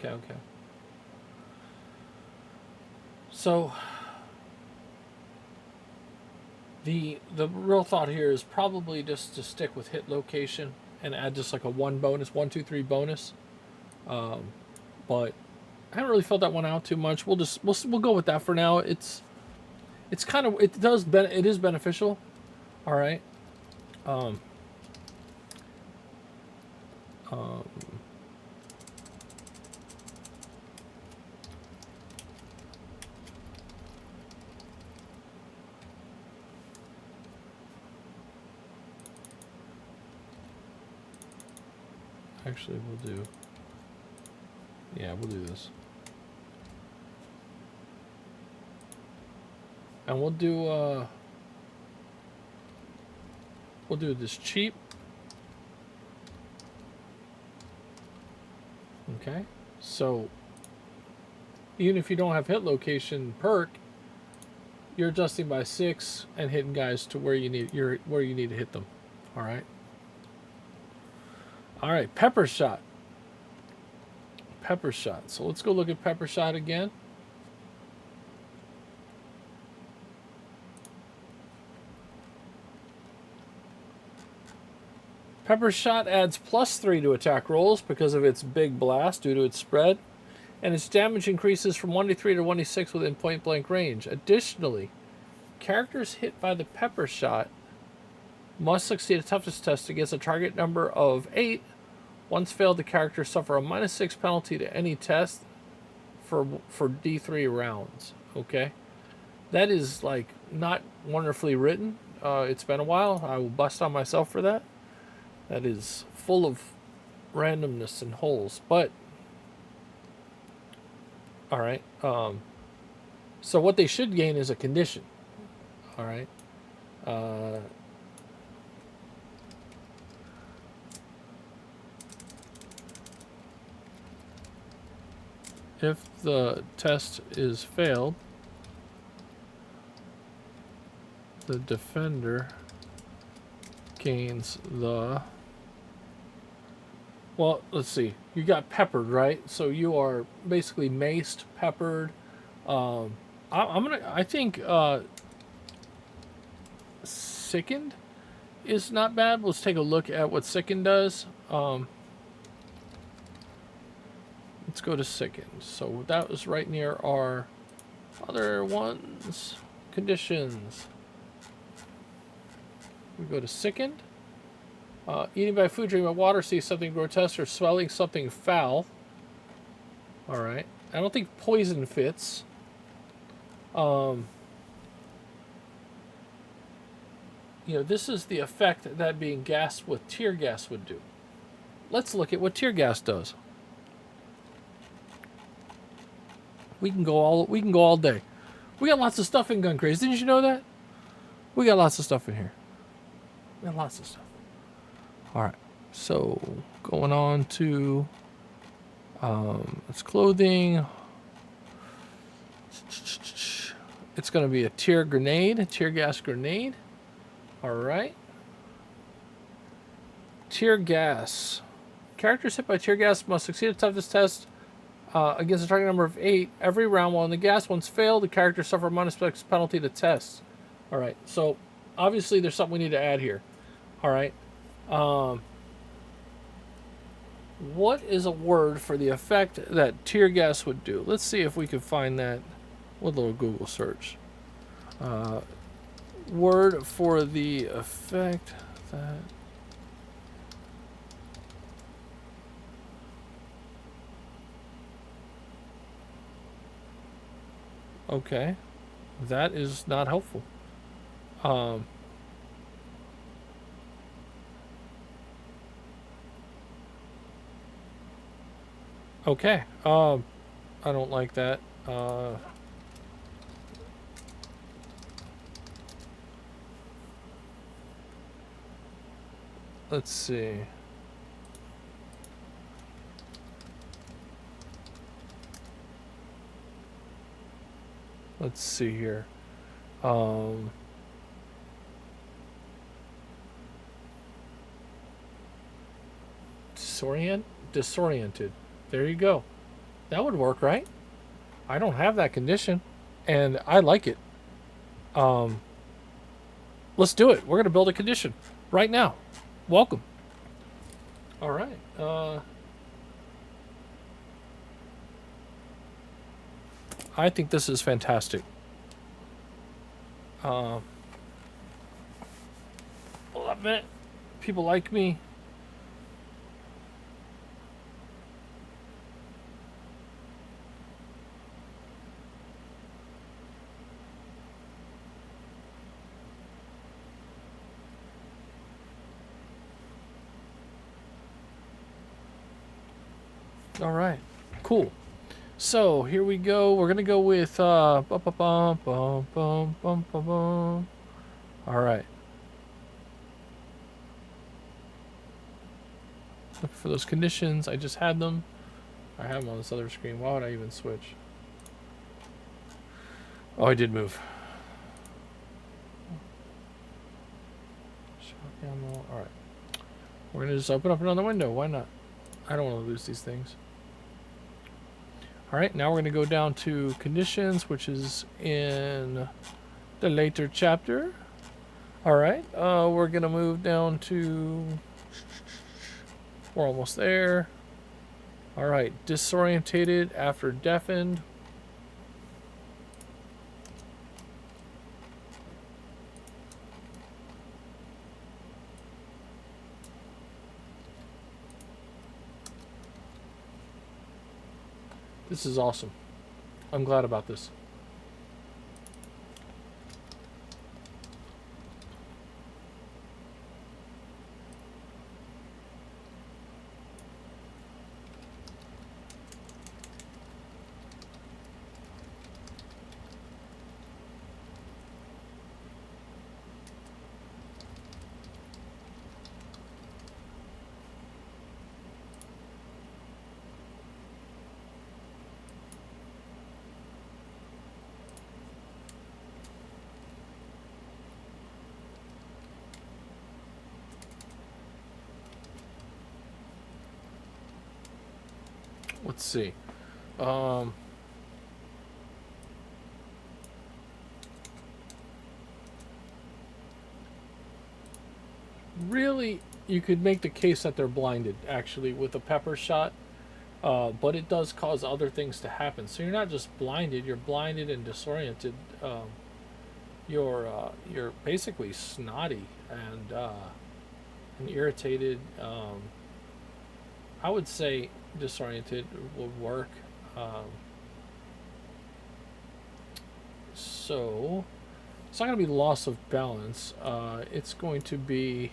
Okay. So the real thought here is probably just to stick with hit location and add just like a 1, 2, 3 bonus. But I haven't really felt that one out too much. We'll go with that for now. It is beneficial. All right. Actually, we'll do this. And we'll do this cheap. Okay. So even if you don't have hit location perk, you're adjusting by 6 and hitting guys to where you need to hit them. All right. All right, pepper shot. So let's go look at pepper shot again. Pepper shot adds +3 to attack rolls because of its big blast due to its spread, and its damage increases from 1d3 to 1d6 within point blank range. Additionally, Characters hit by the pepper shot must succeed a toughness test against a target number of 8. Once failed, the characters suffer a -6 penalty to any test for D3 rounds. Okay, that is like not wonderfully written. It's been a while. I will bust on myself for that. That is full of randomness and holes. But all right. So what they should gain is a condition. All right. If the test is failed, the defender gains the... Well, let's see. You got peppered, right? So you are basically maced, peppered. I think sickened is not bad. Let's take a look at what sickened does. Let's go to sickened. So that was right near our other ones. Conditions. We go to sickened. Eating by food, drinking by water, see something grotesque, or smelling something foul. Alright. I don't think poison fits. You know, this is the effect that being gassed with tear gas would do. Let's look at what tear gas does. We can go all day. We got lots of stuff in GunCraze. Didn't you know that? We got lots of stuff in here. We got lots of stuff. All right. So going on to it's clothing. It's going to be a tear gas grenade. All right. Tear gas. Characters hit by tear gas must succeed a toughness test against a target number of 8 every round. While in the gas, once failed, the character suffer a -6 penalty to tests. All right. So obviously there's something we need to add here. All right. What is a word for the effect that tear gas would do? Let's see if we can find that with a little Google search. Word for the effect that... Okay. That is not helpful. Okay. I don't like that. Let's see. Let's see here. Disoriented. There you go. That would work, right? I don't have that condition, and I like it. Let's do it. We're going to build a condition right now. Welcome. All right. I think this is fantastic. Love it. People like me. All right, cool. So here we go. We're gonna go with all right. Look for those conditions. I just had them. I have them on this other screen. Why would I even switch? Oh, I did move. All right. We're gonna just open up another window. Why not? I don't want to lose these things. All right, now we're going to go down to conditions, which is in the later chapter. All right, we're going to move down to... We're almost there. All right, disorientated after deafened. This is awesome. I'm glad about this. Let's see. Really, you could make the case that they're blinded, actually, with a pepper shot. But it does cause other things to happen. So you're not just blinded, you're blinded and disoriented. You're basically snotty and irritated. I would say disoriented would work. So it's not going to be loss of balance. It's going to be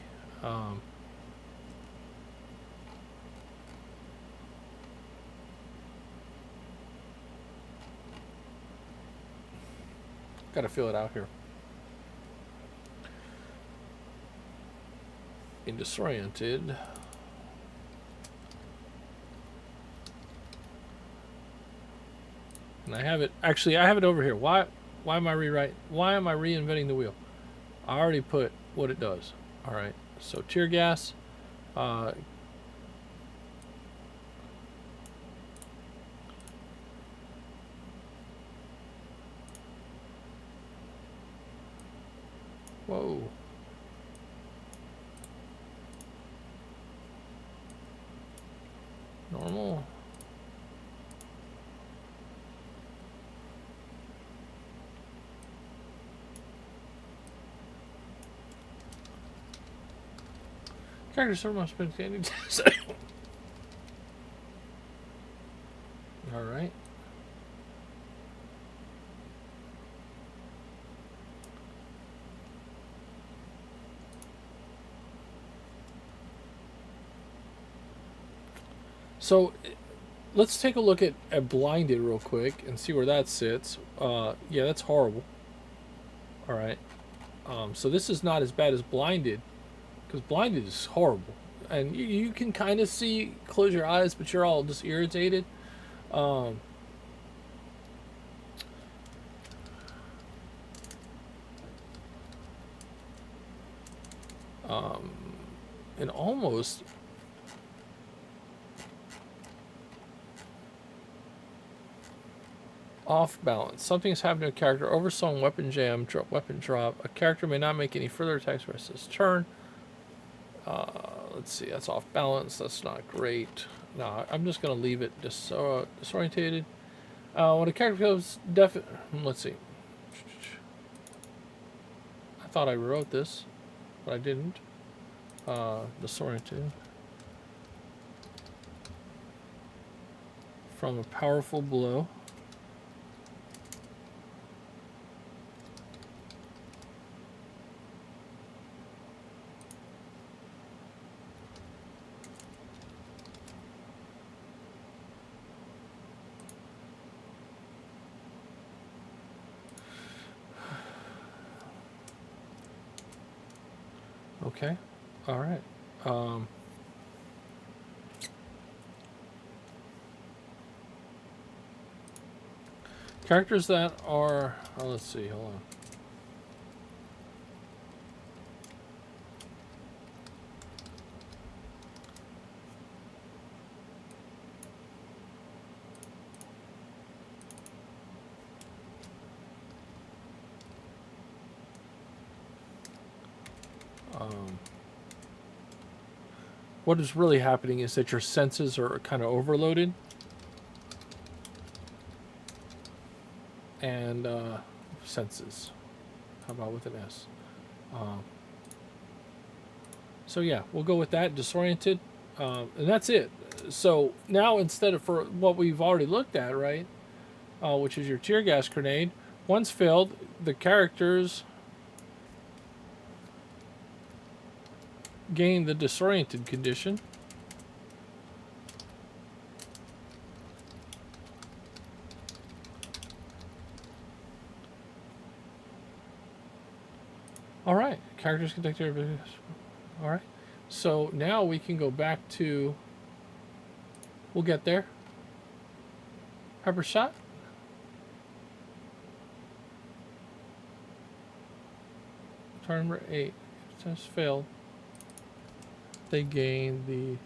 got to feel it out here. In disoriented. And I have it, actually I have it over here. Why am I reinventing the wheel? I already put what it does. All right. So tear gas, whoa. Normal. Character server must be any all right. So let's take a look at blinded real quick and see where that sits. Yeah, that's horrible. All right. So this is not as bad as blinded, because blinded is horrible, and you can kind of see, close your eyes, but you're all just irritated. And almost off balance. Something's happened to a character. Oversown weapon jam, weapon drop. A character may not make any further attacks for his turn. Let's see, that's off balance. That's not great. No, I'm just going to leave it disorientated. When a character goes let's see. I thought I wrote this, but I didn't. Disoriented. From a powerful blow. Okay. All right. Characters that are... Oh, let's see. Hold on. What is really happening is that your senses are kind of overloaded. And senses. How about with an S? So yeah, we'll go with that. Disoriented. And that's it. So now instead of for what we've already looked at, right, which is your tear gas grenade, once filled, the characters gain the disoriented condition. All right, characters can take their. All right, so now we can go back to. We'll get there. Pepper shot. Turn number 8. If test failed, they gain the.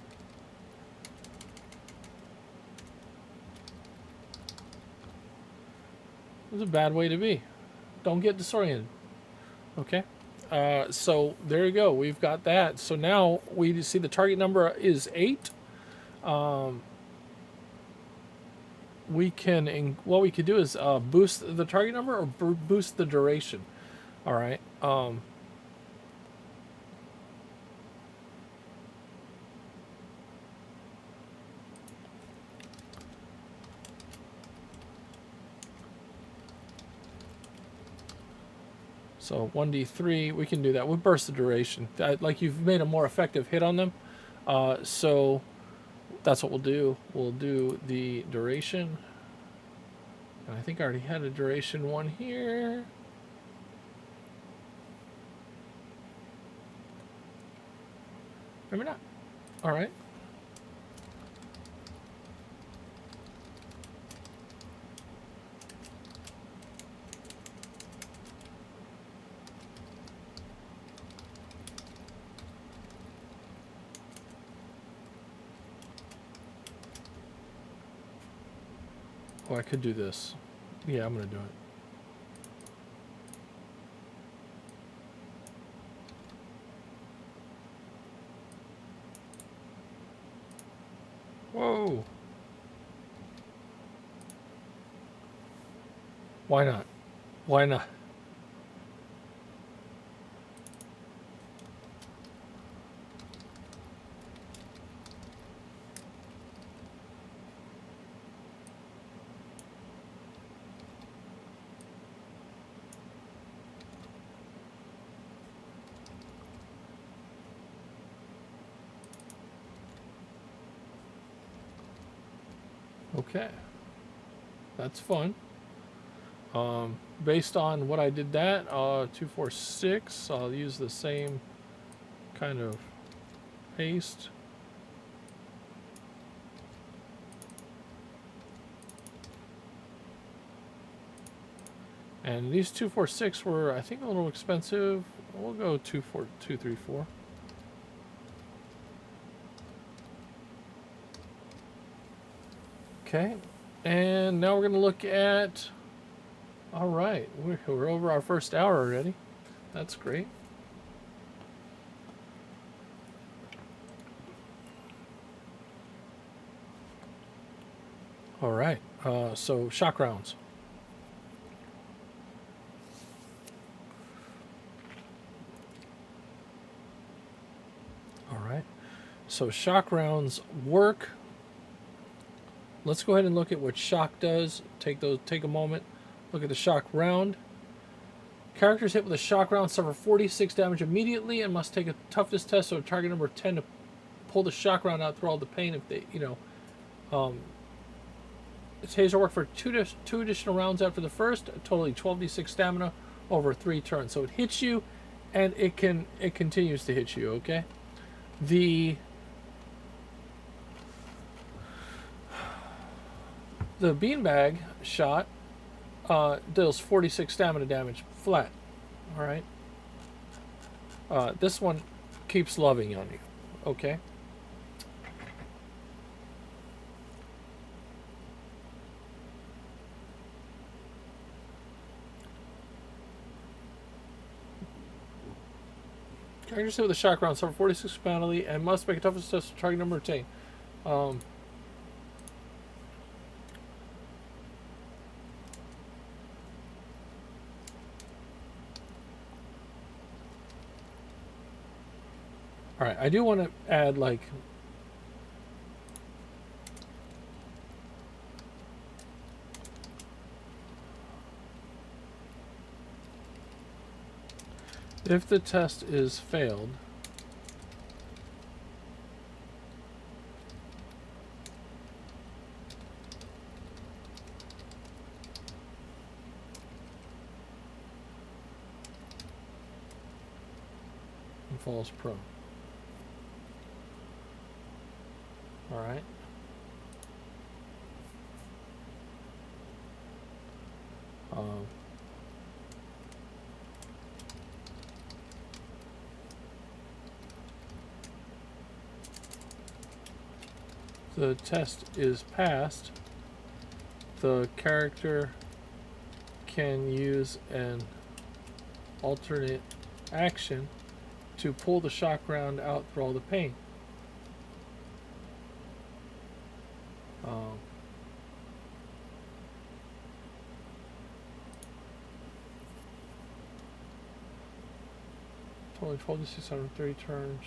It's a bad way to be. Don't get disoriented. Okay. So there you go. We've got that. So now we see the target number is 8. We can, what we could do is boost the target number or boost the duration. All right. So 1d3, we can do that. We'll burst the duration. Like you've made a more effective hit on them. So that's what we'll do. We'll do the duration. And I think I already had a duration one here. Maybe not. All right. Oh, I could do this. Yeah, I'm going to do it. Whoa. Why not? Why not? Okay, that's fun. Based on what I did that, 2, 4, 6, I'll use the same kind of haste. And these 2, 4, 6 were, I think, a little expensive. We'll go 2, 4, 2, 3, 4. Okay, and now we're going to look at, all right, we're over our first hour already. That's great. All right, so shock rounds. All right, so shock rounds work. Let's go ahead and look at what shock does. Take a moment. Look at the shock round. Characters hit with a shock round suffer 46 damage immediately and must take a toughness test or target number 10 to pull the shock round out through all the pain. If they, the taser work for two additional rounds after the first, totaling 12d6 stamina over 3 turns. So it hits you, and it continues to hit you. Okay, the beanbag shot deals 46 stamina damage flat. All right. This one keeps loving on you. Okay. Characters hit with a shock round suffer 46 penalty and must make a toughness test for target number 10. Alright, I do want to add, like, If the test is failed, and falls prone. All right. The test is passed, the character can use an alternate action to pull the shock round out through all the pain. Totally 12 to 630 turns.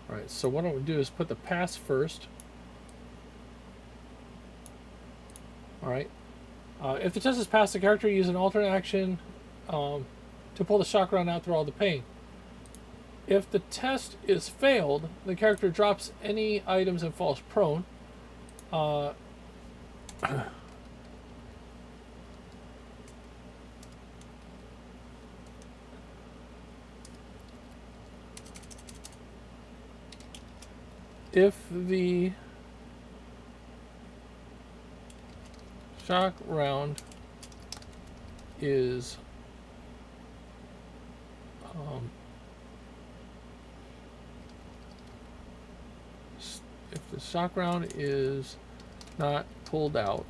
Alright, so what I'm going to do is put the pass first. Alright. If the test is passed, the character uses an alternate action to pull the shock round out through all the pain. If the test is failed, the character drops any items and falls prone. If the shock round is if the shock round is not pulled out,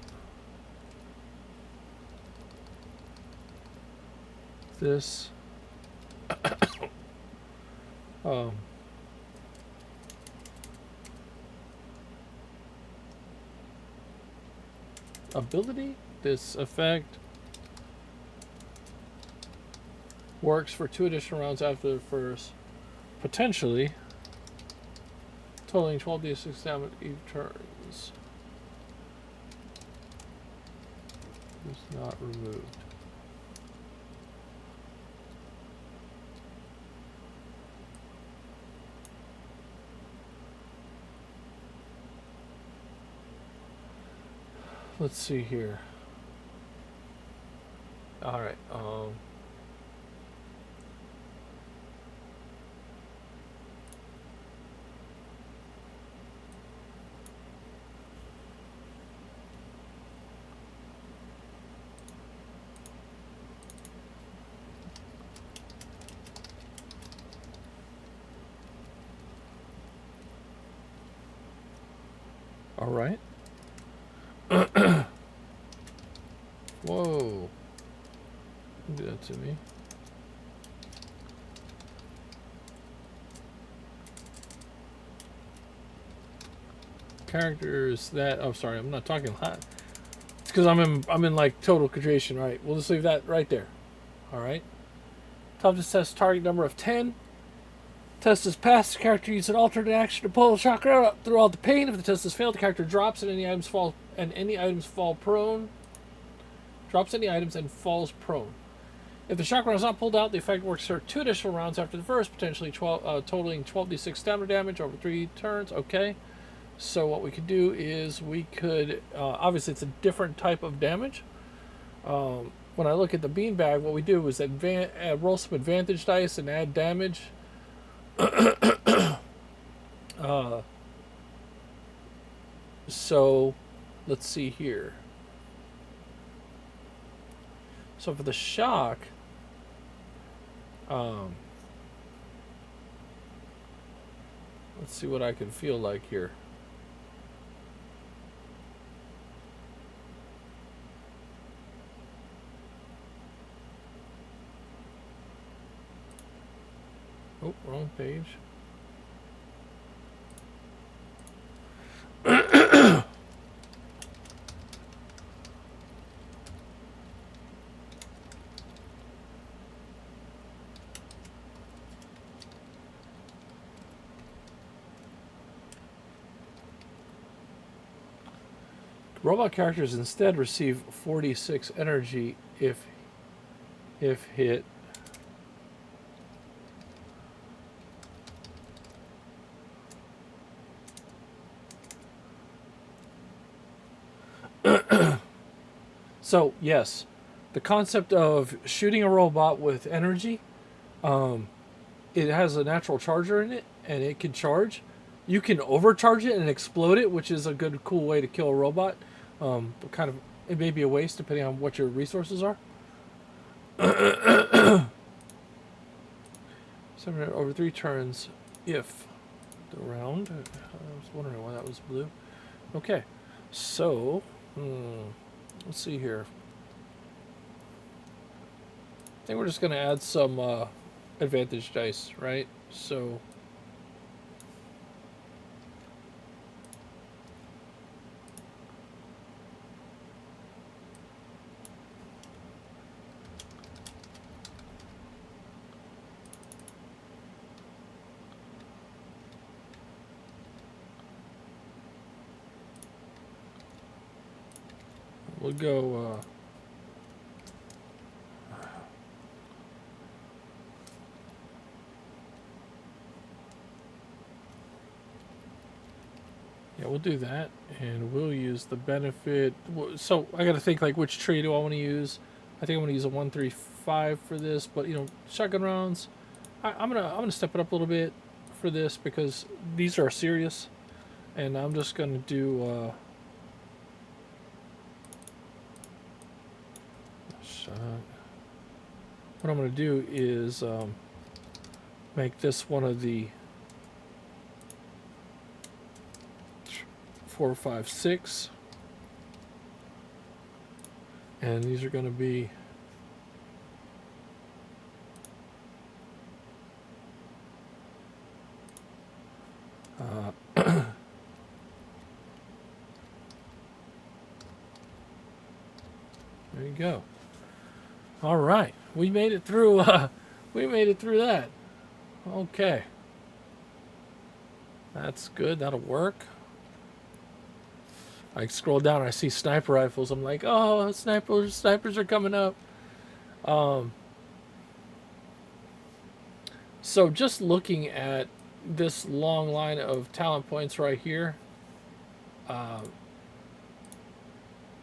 this ability, this effect works for 2 additional rounds after the first, potentially totaling 12d6 damage each turns. It's not removed. Let's see here. All right. All right. Whoa. Don't do that to me. Characters that, oh sorry, I'm not talking a lot. It's because I'm in like total concentration. All right, we'll just leave that right there. All right. Toughness test target number of 10. Test is passed. The character uses an alternate action to pull the shock out through all the pain. If the test is failed, the character drops and any items fall prone. Drops any items and falls prone. If the shock round is not pulled out, the effect works for 2 additional rounds after the first, potentially totaling 12d6 stamina damage over 3 turns. Okay. So what we could do is we could, obviously it's a different type of damage. When I look at the beanbag, what we do is roll some advantage dice and add damage. So let's see here. So for the shock, let's see what I can feel like here. Oh, wrong page. Robot characters instead receive 46 energy if hit. So yes, the concept of shooting a robot with energy, it has a natural charger in it, and it can charge. You can overcharge it and explode it, which is a good, cool way to kill a robot. But kind of, it may be a waste depending on what your resources are. 7 over 3 turns if the round. I was wondering why that was blue. Okay, so let's see here. I think we're just going to add some advantage dice, right? So we'll go yeah, we'll do that, and we'll use the benefit. So I got to think, like, which tree do I want to use? I think I'm going to use a 135 for this, but you know, shotgun rounds. I'm gonna step it up a little bit for this because these are serious, and I'm just gonna do. What I'm gonna do is make this one of the 4, 5, 6, and these are going to be there you go. All right, we made it through. We made it through that. Okay, that's good. That'll work. I scroll down, I see sniper rifles. I'm like, oh, snipers are coming up. So just looking at this long line of talent points right here,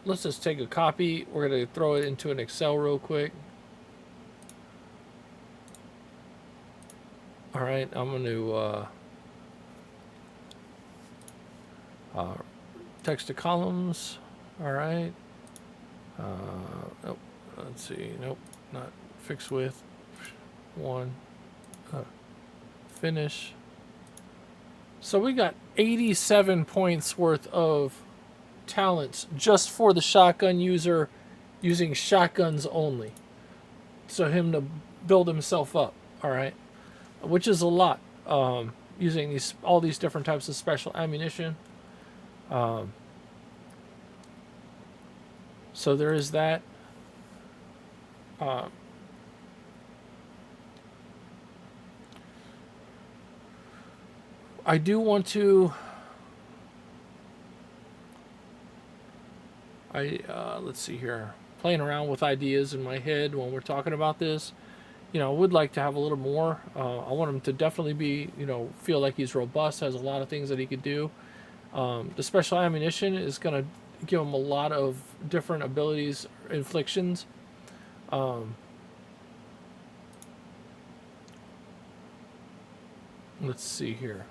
let's just take a copy. We're going to throw it into an Excel real quick. All right, I'm going to text to columns. All right. Nope. Let's see. Nope. Not fix with. 1. Finish. So we got 87 points worth of talents just for the shotgun user using shotguns only. So him to build himself up. All right. Which is a lot. Using all these different types of special ammunition. So there is that. I do want to. Let's see here. Playing around with ideas in my head when we're talking about this. You know, I would like to have a little more. I want him to definitely be, you know, feel like he's robust, has a lot of things that he could do. The special ammunition is going to give him a lot of different abilities, inflictions. Let's see here.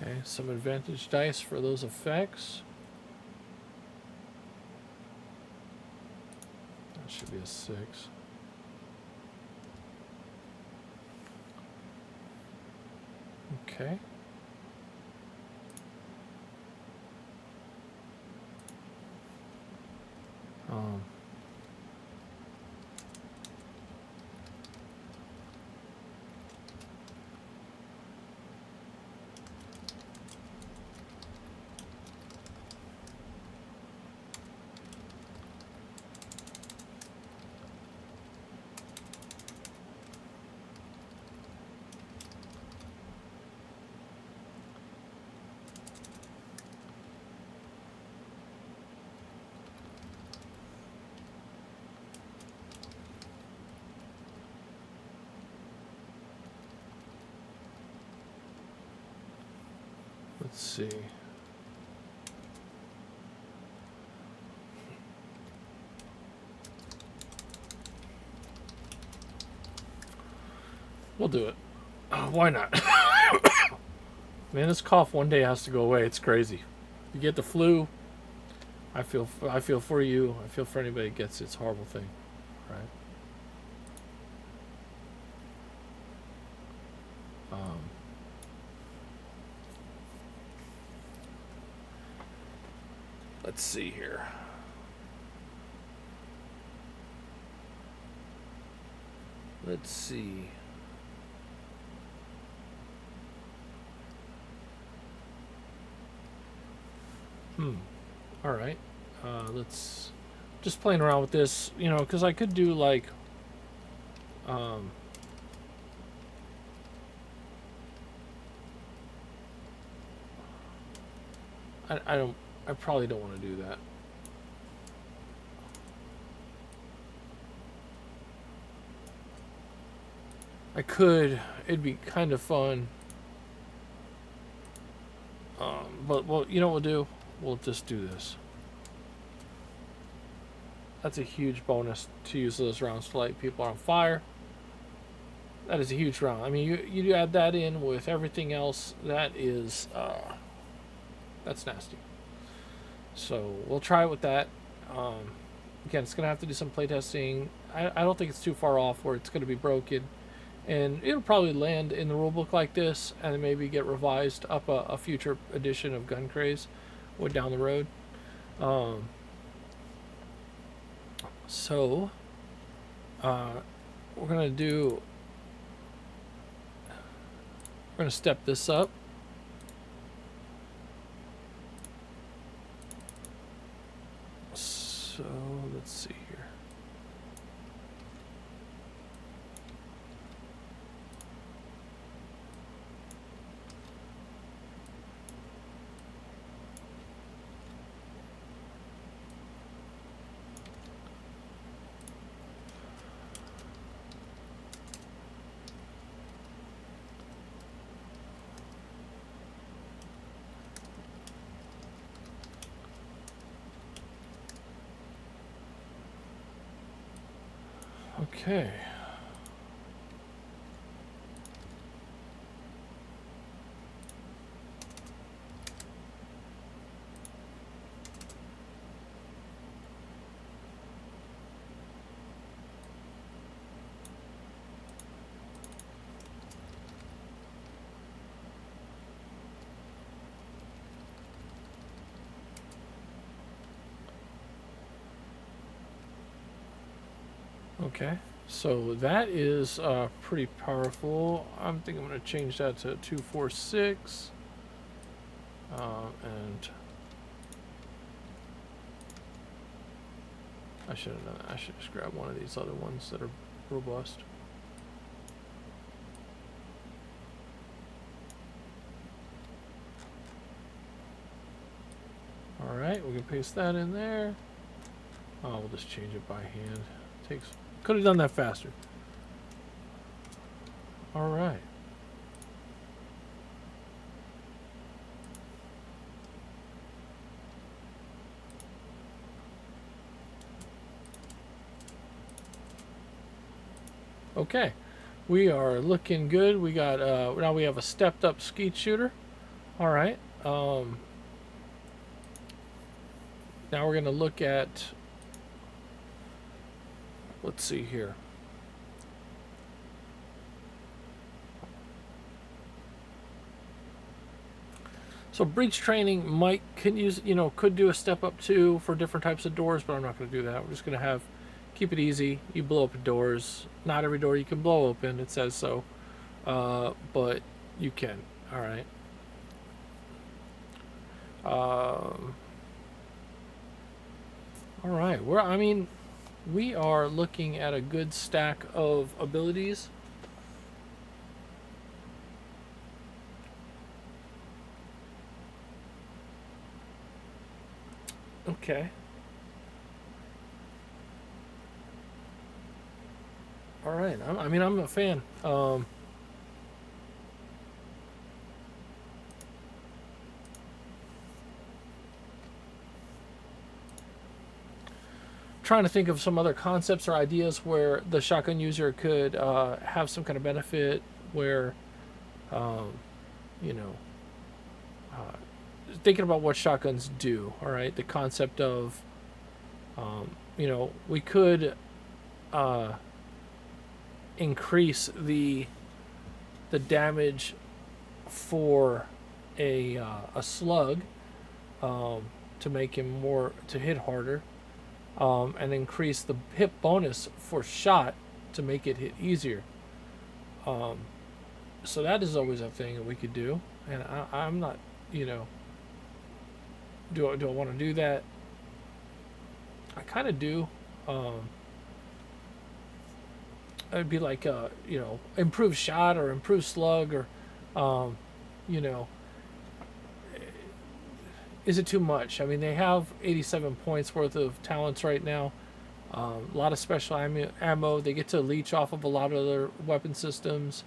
Okay, some advantage dice for those effects. That should be a 6. Okay. Um, let's see. We'll do it. Why not? Man, this cough one day has to go away. It's crazy. You get the flu. I feel for you. I feel for anybody that gets it. It's a horrible thing, right? Let's see here. Let's see. All right. Let's just playing around with this, you know, because I could do like, I probably don't want to do that. I could. It'd be kind of fun. But well, you know what we'll do? We'll just do this. That's a huge bonus to use those rounds to light people on fire. That is a huge round. I mean, you add that in with everything else. That is that's nasty. So we'll try it with that. Again, it's gonna have to do some playtesting. I don't think it's too far off where it's gonna be broken, and it'll probably land in the rulebook like this, and then maybe get revised up a future edition of GunCraze way down the road. So we're gonna step this up. So let's see here. Okay. Okay, so that is pretty powerful. I think I'm going to change that to 246. And I should have done that. I should just grab one of these other ones that are robust. All right, we can paste that in there. Oh, we'll just change it by hand. Could have done that faster. All right. Okay, we are looking good. We got now we have a stepped up skeet shooter. All right. Now we're gonna look at. Let's see here. So breach training could do a step up too for different types of doors, but I'm not going to do that. We're just going to keep it easy. You blow open doors. Not every door you can blow open. It says so, but you can. All right. All right. We are looking at a good stack of abilities. Okay. All right. I'm a fan. Trying to think of some other concepts or ideas where the shotgun user could have some kind of benefit where, you know, thinking about what shotguns do. All right. The concept of, we could increase the damage for a slug to make him to hit harder, and increase the hit bonus for shot to make it hit easier. So that is always a thing that we could do, and I'm not, do I want to do that? I kind of do. It'd be like improved shot or improved slug or is it too much? I mean, they have 87 points worth of talents right now. A lot of special ammo. They get to leech off of a lot of their weapon systems.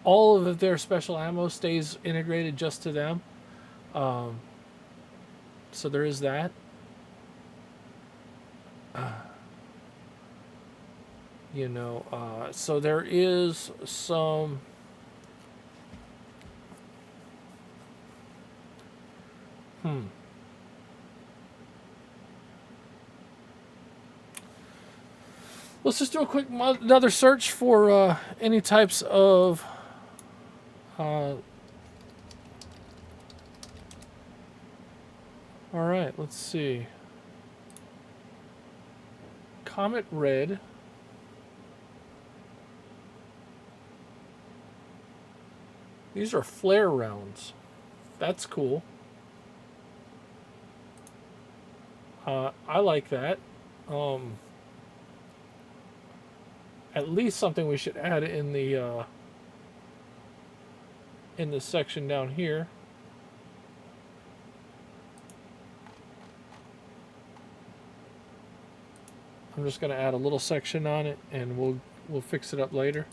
All of their special ammo stays integrated just to them. So there is that. So there is some. Let's just do a quick another search for any types of all right, let's see. Comet Red. These are flare rounds. That's cool. I like that. At least something we should add in the section down here. I'm just going to add a little section on it, and we'll fix it up later.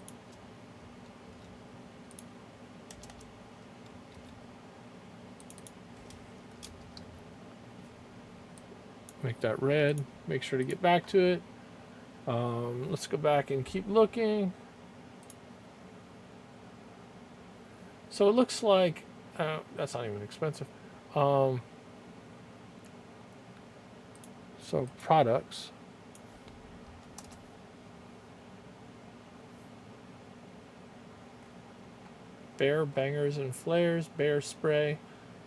Make that red. Make sure to get back to it. Let's go back and keep looking. So it looks like that's not even expensive. So products. Bear bangers and flares, bear spray.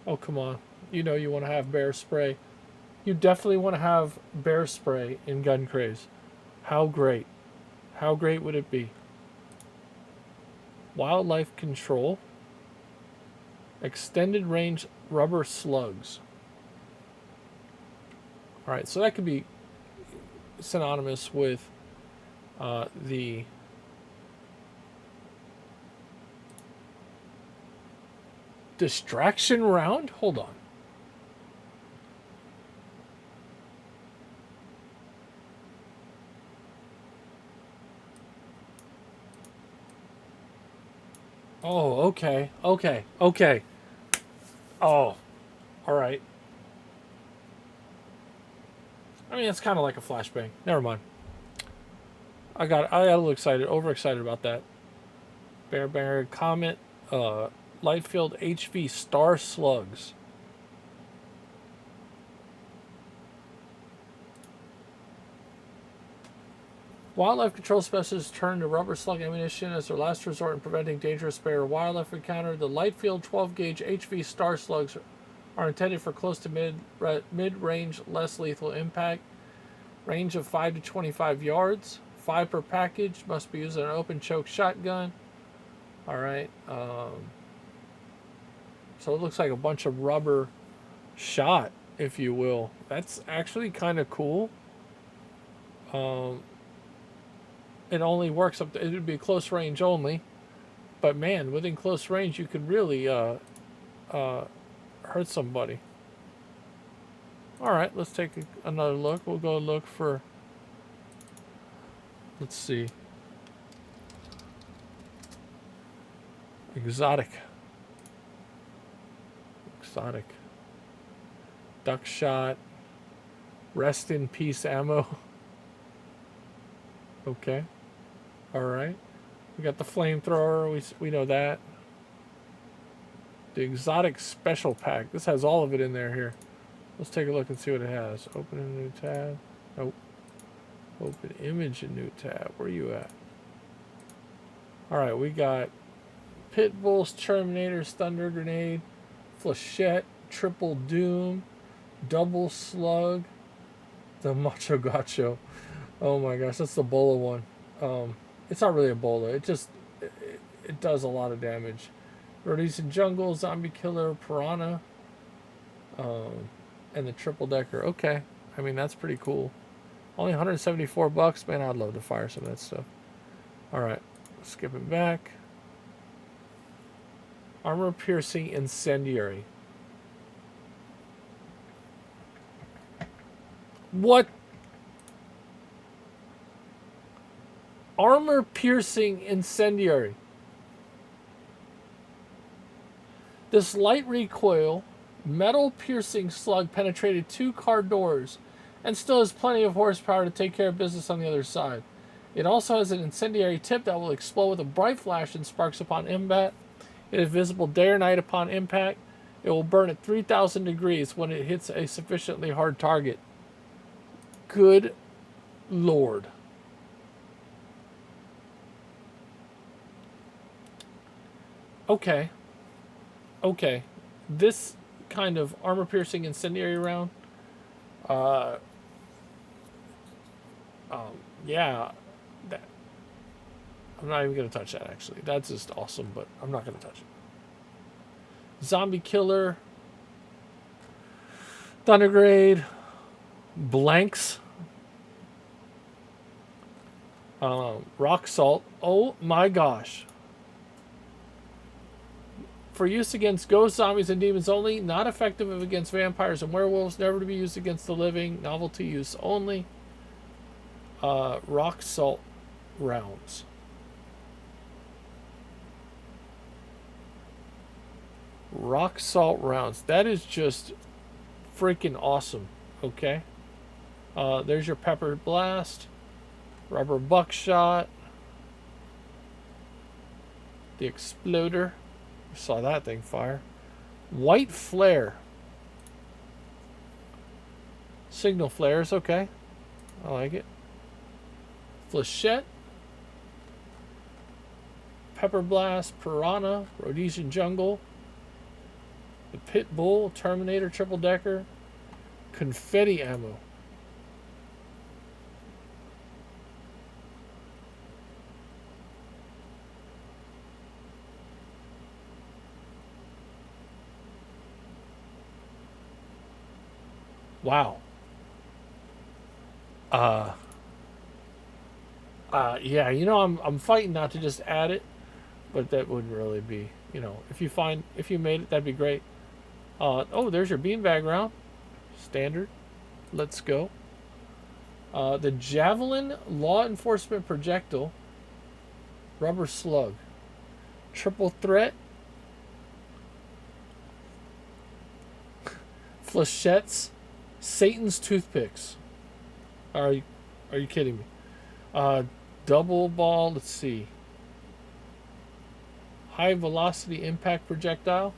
Oh, come on. You know you want to have bear spray. You definitely want to have bear spray in GunCraze. How great. How great would it be? Wildlife control. Extended range rubber slugs. Alright, so that could be synonymous with the distraction round? Hold on. Oh, okay. Oh, all right. I mean, it's kind of like a flashbang. Never mind. I got a little excited, overexcited about that. Bear Comet, Lightfield HV Star Slugs. Wildlife control specialists turn to rubber slug ammunition as their last resort in preventing dangerous bear or wildlife encounter. The Lightfield 12 gauge HV Star Slugs are intended for close to mid-range, less lethal impact. Range of 5 to 25 yards. 5 per package. Must be used in an open choke shotgun. All right. So it looks like a bunch of rubber shot, if you will. That's actually kind of cool. It only works up to, it would be close range only. But man, within close range, you could really hurt somebody. All right, let's take another look. We'll go look for, let's see, exotic. Duck shot. Rest in peace ammo. Okay. All right. We got the flamethrower. We know that. The exotic special pack. This has all of it in there here. Let's take a look and see what it has. Open a new tab. Nope. Open image in new tab. Where are you at? All right. We got Pit Bulls, Terminators, Thunder Grenade, Flechette, Triple Doom, Double Slug, the Macho Gacho. Oh my gosh, that's the Bola one. It's not really a Bola. It just it does a lot of damage. Rhodesian Jungle, Zombie Killer, Piranha, and the Triple Decker. Okay, I mean that's pretty cool. Only $174. Man, I'd love to fire some of that stuff. All right, skip it back. Armor Piercing Incendiary. What? Armor Piercing Incendiary. This light recoil, metal piercing slug penetrated 2 car doors and still has plenty of horsepower to take care of business on the other side. It also has an incendiary tip that will explode with a bright flash and sparks upon impact. It is visible day or night upon impact. It will burn at 3,000 degrees when it hits a sufficiently hard target. Good Lord. Okay. This kind of armor-piercing incendiary round, yeah, that, I'm not even going to touch that, actually. That's just awesome, but I'm not going to touch it. Zombie Killer, Thundergrade, Blanks, Rock Salt. Oh my gosh. For use against ghosts, zombies, and demons only. Not effective against vampires and werewolves. Never to be used against the living. Novelty use only. Rock Salt rounds. Rock Salt rounds. That is just freaking awesome. Okay. There's your Pepper Blast. Rubber Buckshot. The Exploder. Saw that thing fire. White Flare. Signal Flares, okay. I like it. Flechette. Pepper Blast, Piranha, Rhodesian Jungle. The Pit Bull, Terminator, Triple Decker. Confetti ammo. Wow. Yeah, you know, I'm fighting not to just add it, but that wouldn't really be, you know, if you made it, that'd be great. Oh, there's your beanbag round. Standard. Let's go. The Javelin Law Enforcement Projectile. Rubber Slug. Triple Threat. Flechettes. Satan's Toothpicks. Are you kidding me? Double ball. Let's see. High velocity impact projectile.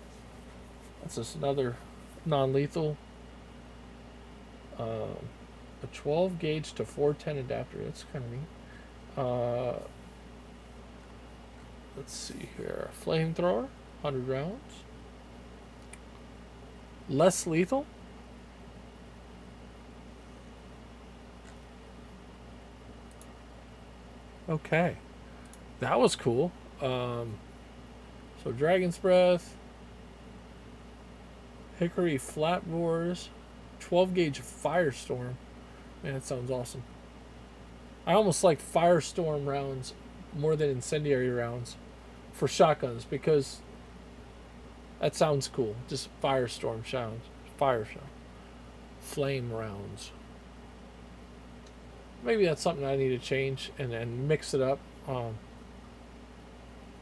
That's just another non-lethal. A 12 gauge to 410 adapter. That's kind of neat. Let's see here. Flamethrower. 100 rounds. Less lethal? Okay. That was cool. So Dragon's Breath, Hickory Flat Roars, 12 gauge Firestorm. Man, that sounds awesome. I almost like Firestorm rounds more than incendiary rounds for shotguns because that sounds cool. Just Firestorm sounds. Flame rounds. Maybe that's something I need to change and mix it up.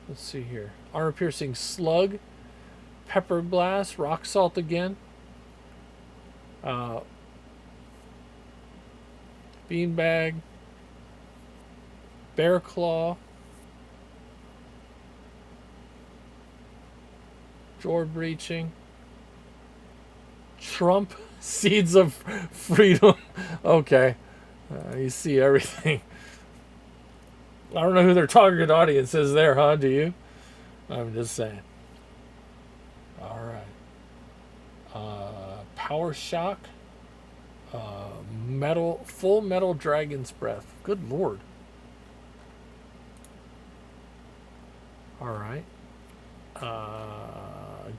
Let's see here. Armor Piercing Slug, Pepper Blast, Rock Salt again. Beanbag, Bear Claw, Drawer Breaching, Trump, Seeds of Freedom. Okay. You see everything. I don't know who their target audience is there, huh? Do you? I'm just saying. All right. Power Shock. Full Metal Dragon's Breath. Good lord. All right.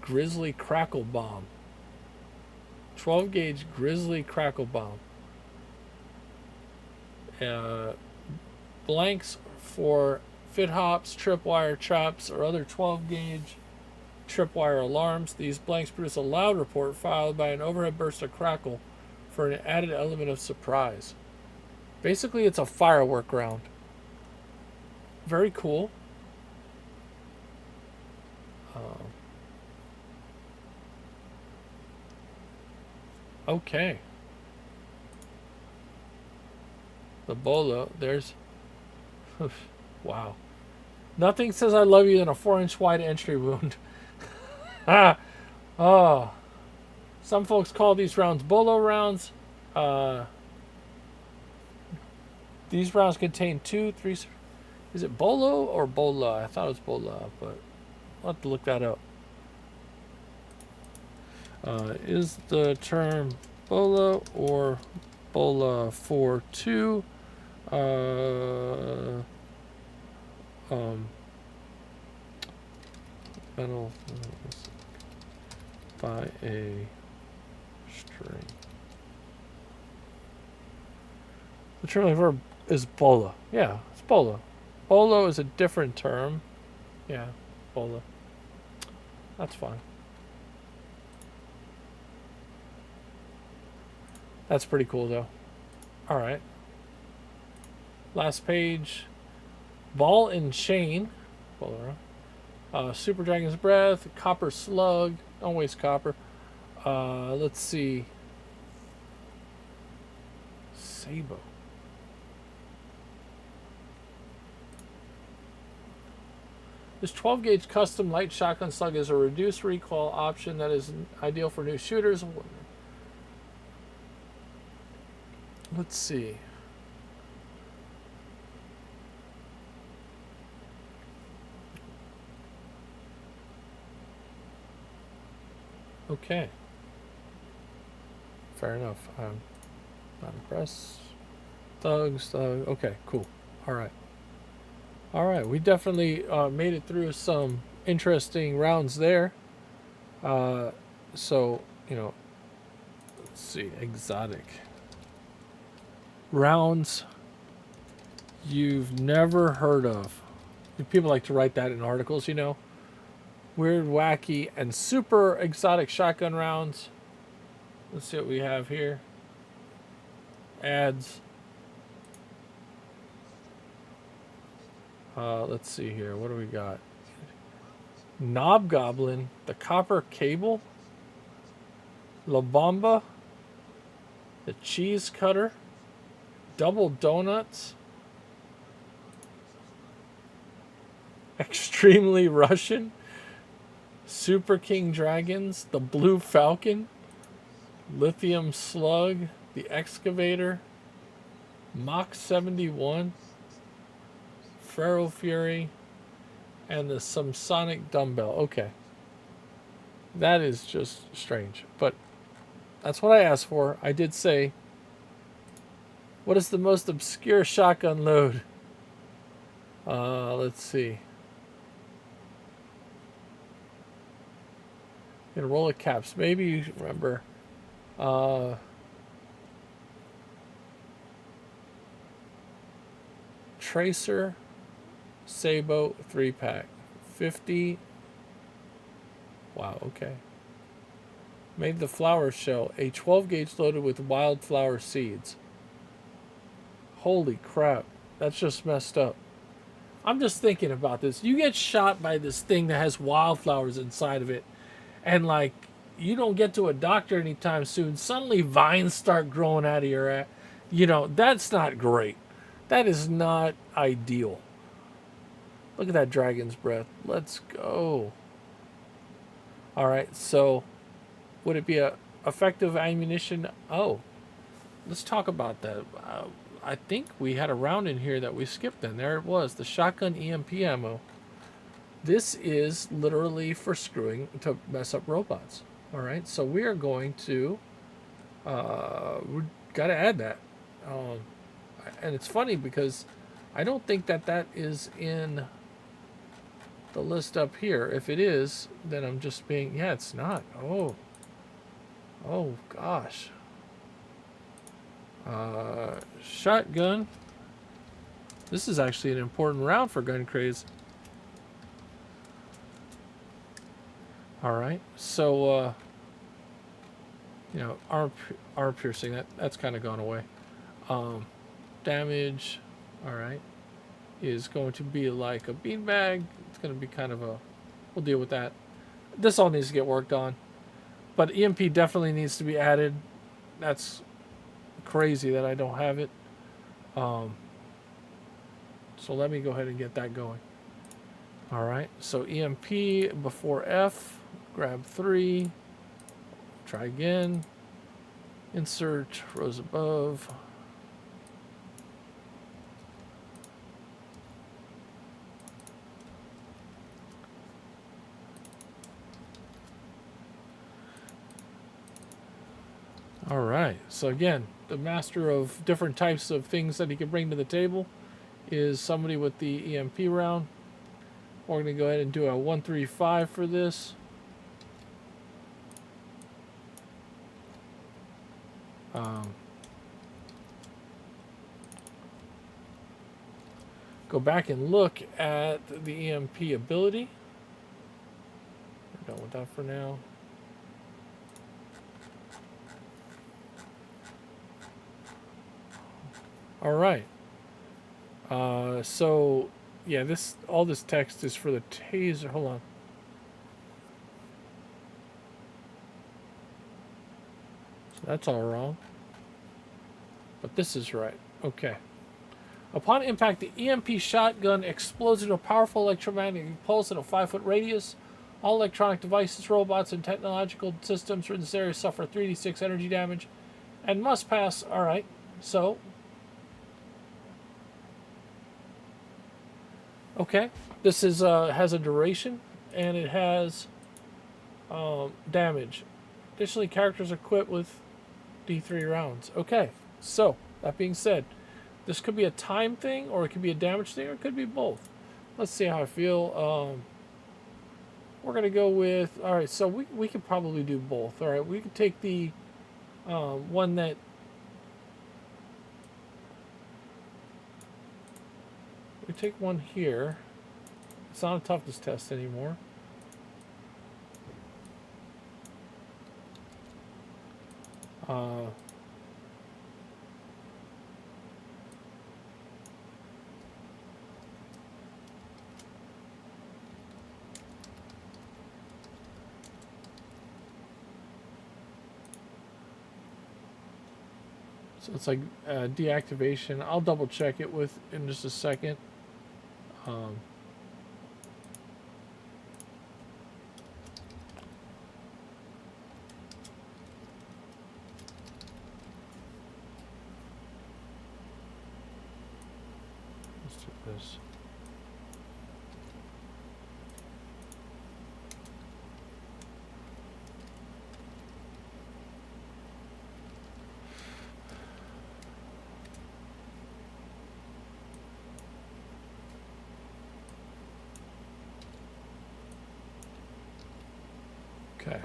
Grizzly Crackle Bomb. 12 gauge Grizzly Crackle Bomb. Blanks for fit hops, tripwire traps, or other 12 gauge tripwire alarms. These blanks produce a loud report followed by an overhead burst of crackle for an added element of surprise. Basically, it's a firework round. Very cool. Okay. The bolo, there's... wow. Nothing says I love you than a 4-inch wide entry wound. Oh. Some folks call these rounds bolo rounds. These rounds contain 2, 3... Is it bolo or bola? I thought it was bola, but I'll have to look that up. Is the term bola or bola for 2? Metal by a string. The term verb is bola. Yeah, it's bola. Bolo is a different term. Yeah, bola. That's fine. That's pretty cool, though. All right. Last page. Ball and Chain. Super Dragon's Breath. Copper Slug. Don't waste copper. Let's see. Sabo. This 12 gauge custom light shotgun slug is a reduced recoil option that is ideal for new shooters. Let's see. Okay. Fair enough. I'm not impressed. Thugs. Okay, cool. All right. All right. We definitely made it through some interesting rounds there. So, you know, let's see. Exotic rounds you've never heard of. People like to write that in articles, you know. Weird, wacky, and super exotic shotgun rounds. Let's see what we have here. Ads. Let's see here. What do we got? Knob Goblin, the Copper Cable, La Bomba, the Cheese Cutter, Double Donuts, Extremely Russian, Super King Dragons, the Blue Falcon, Lithium Slug, the Excavator, Mach 71, Ferro Fury, and the Samsonic Dumbbell. Okay. That is just strange. But that's what I asked for. I did say, what is the most obscure shotgun load? Let's see. In a roll of caps. Maybe you remember. Tracer Sabo 3-pack. 50. Wow, okay. Made the flower shell. A 12 gauge loaded with wildflower seeds. Holy crap. That's just messed up. I'm just thinking about this. You get shot by this thing that has wildflowers inside of it, and like you don't get to a doctor anytime soon. Suddenly vines start growing out of your ass. You know, that's not great. That is not ideal. Look at that dragon's breath. Let's go. All right, so would it be a effective ammunition? Oh, let's talk about that. I think we had a round in here that we skipped. Then there it was, the shotgun EMP ammo. This is literally for screwing to mess up robots. All right, so we are going to we got to add that. And it's funny because I don't think that is in the list up here. If it is, then I'm just being, yeah, it's not. Oh gosh. Shotgun. This is actually an important round for GunCraze. All right, so you know, arm piercing, that's kind of gone away. Damage, all right, is going to be like a beanbag. It's going to be kind of a, we'll deal with that. This all needs to get worked on, but EMP definitely needs to be added. That's crazy that I don't have it. So let me go ahead and get that going. All right, so EMP before F, grab 3, try again, insert rows above. All right, so again, the master of different types of things that he can bring to the table is somebody with the EMP round. We're going to go ahead and do a 135 for this. Go back and look at the EMP ability. We're done with that for now. All right. So yeah, all this text is for the taser. Hold on. So that's all wrong. But this is right. Okay. Upon impact, the EMP shotgun explodes into a powerful electromagnetic pulse in a 5-foot radius. All electronic devices, robots, and technological systems in this area suffer 3d6 energy damage and must pass. All right. So okay, this is has a duration, and it has damage. Additionally, characters are equipped with D3 rounds. Okay, so that being said, this could be a time thing, or it could be a damage thing, or it could be both. Let's see how I feel. We're gonna go with, all right. So we could probably do both. All right, we could take the one that. We take one here. It's not a toughness test anymore. So it's like deactivation. I'll double check it with in just a second. Let's do this. Okay.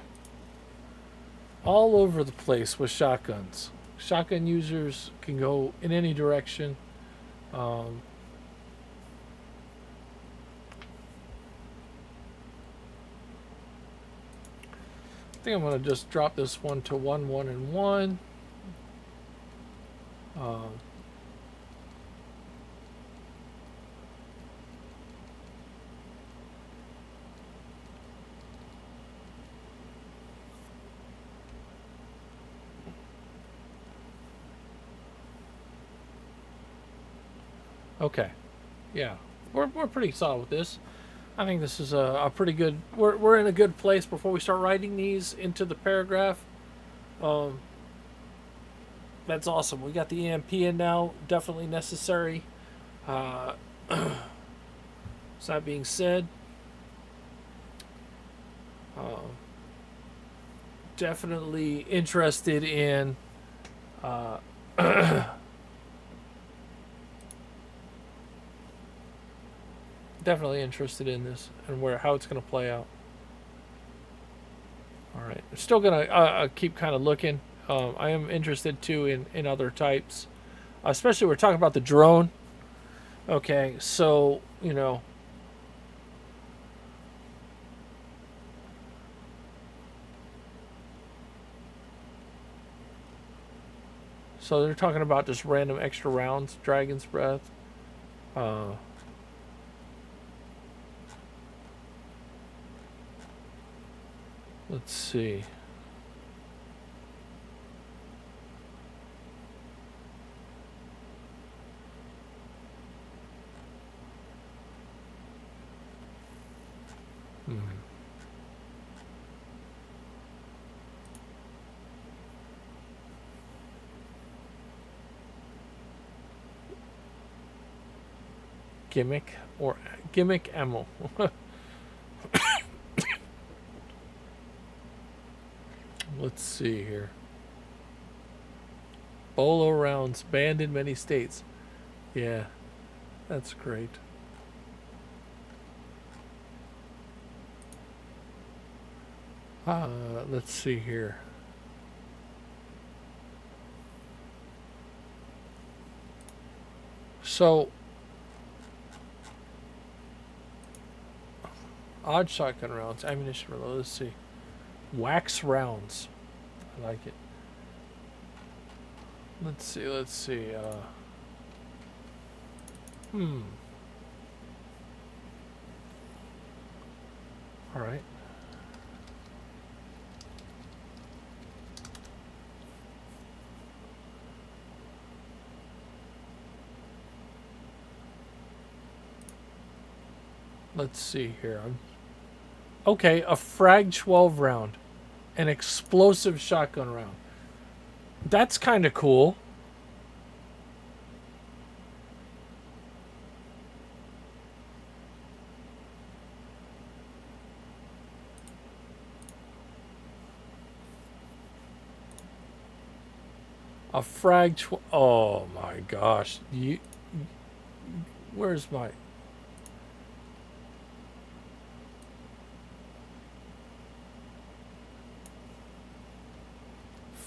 All over the place with shotguns. Shotgun users can go in any direction. I think I'm going to just drop this one to 1, 1, and 1. Okay. Yeah. We're pretty solid with this. I think this is a pretty good... We're in a good place before we start writing these into the paragraph. That's awesome. We got the EMP in now. Definitely necessary. So that being said, definitely interested in definitely interested in this and how it's going to play out. All right, I'm still gonna keep kind of looking. I am interested too in other types, especially we're talking about the drone. Okay, so you know, so they're talking about just random extra rounds, Dragon's Breath. Let's see. Gimmick ammo. Let's see here. Bolo rounds banned in many states. Yeah, that's great. Let's see here. So, odd shotgun rounds, ammunition reload. Let's see. Wax rounds. I like it. Let's see. All right. Let's see here. Okay, a frag 12 round. An explosive shotgun round. That's kind of cool. A frag... Oh my gosh. Where's my...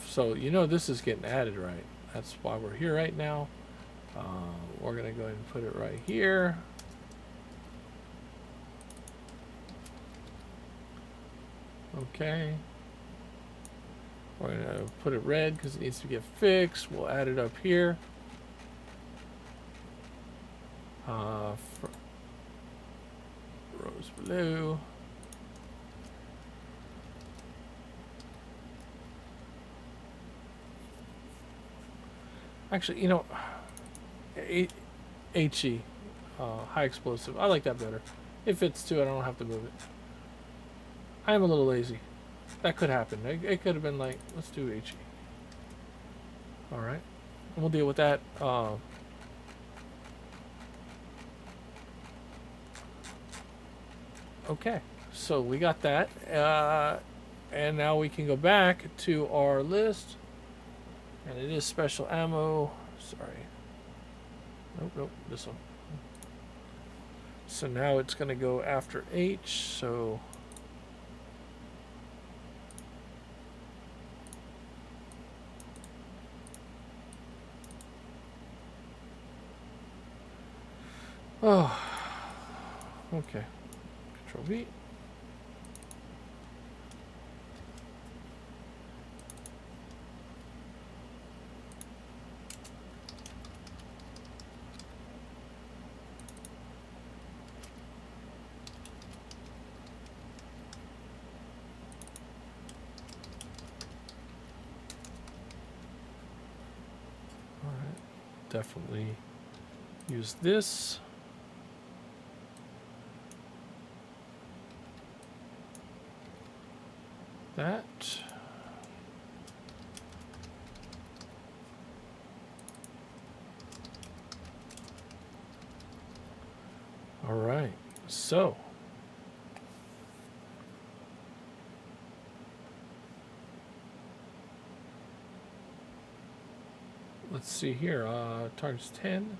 So, you know this is getting added, right? That's why we're here right now. We're going to go ahead and put it right here. Okay. We're going to put it red because it needs to get fixed. We'll add it up here. Rose blue. Actually, you know, HE, high explosive. I like that better. It fits too. I don't have to move it. I am a little lazy. That could happen. It could have been like, let's do HE. All right, and we'll deal with that. Okay, so we got that, and now we can go back to our list. And it is special ammo. Sorry. Nope, this one. So now it's going to go after H. So Oh, okay. Control V. All right. Definitely use this. That. All right. So. Let's see here. Target's 10.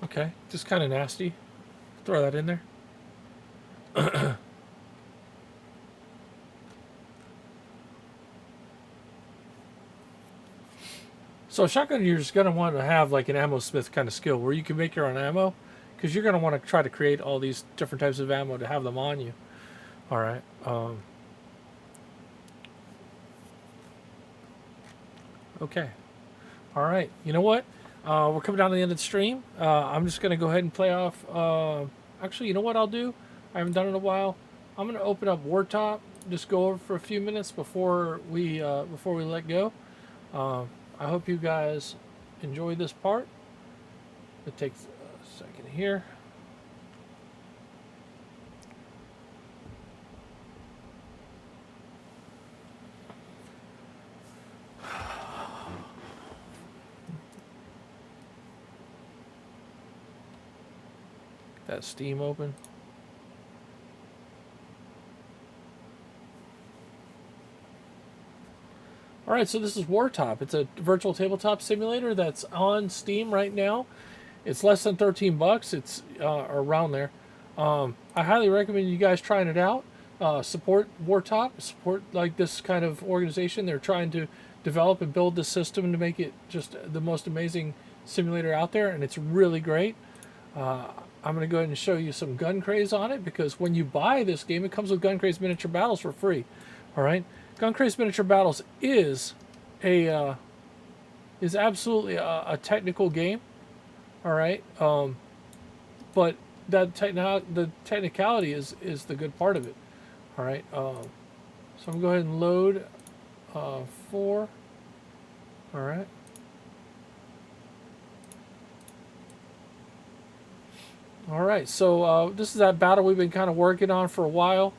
Okay, just kind of nasty. Throw that in there. So a shotgun, you're just going to want to have like an ammo smith kind of skill where you can make your own ammo, because you're going to want to try to create all these different types of ammo to have them on you. All right. Okay. All right. You know what? We're coming down to the end of the stream. I'm just going to go ahead and play off. Actually, you know what I'll do? I haven't done it in a while. I'm going to open up Wartop. Just go over for a few minutes before we let go. I hope you guys enjoy this part. It takes a second here. That Steam open. All right, so this is Wartop. It's a virtual tabletop simulator that's on Steam right now. It's less than $13. It's around there. I highly recommend you guys trying it out. Support Wartop. Support like this kind of organization. They're trying to develop and build this system to make it just the most amazing simulator out there, and it's really great. I'm going to go ahead and show you some GunCraze on it, because when you buy this game, it comes with GunCraze Miniature Battles for free. All right, GunCraze Miniature Battles is absolutely a technical game. All right, but the technicality is the good part of it. All right, so I'm going to go ahead and load 4. All right. All right, so this is that battle we've been kind of working on for a while.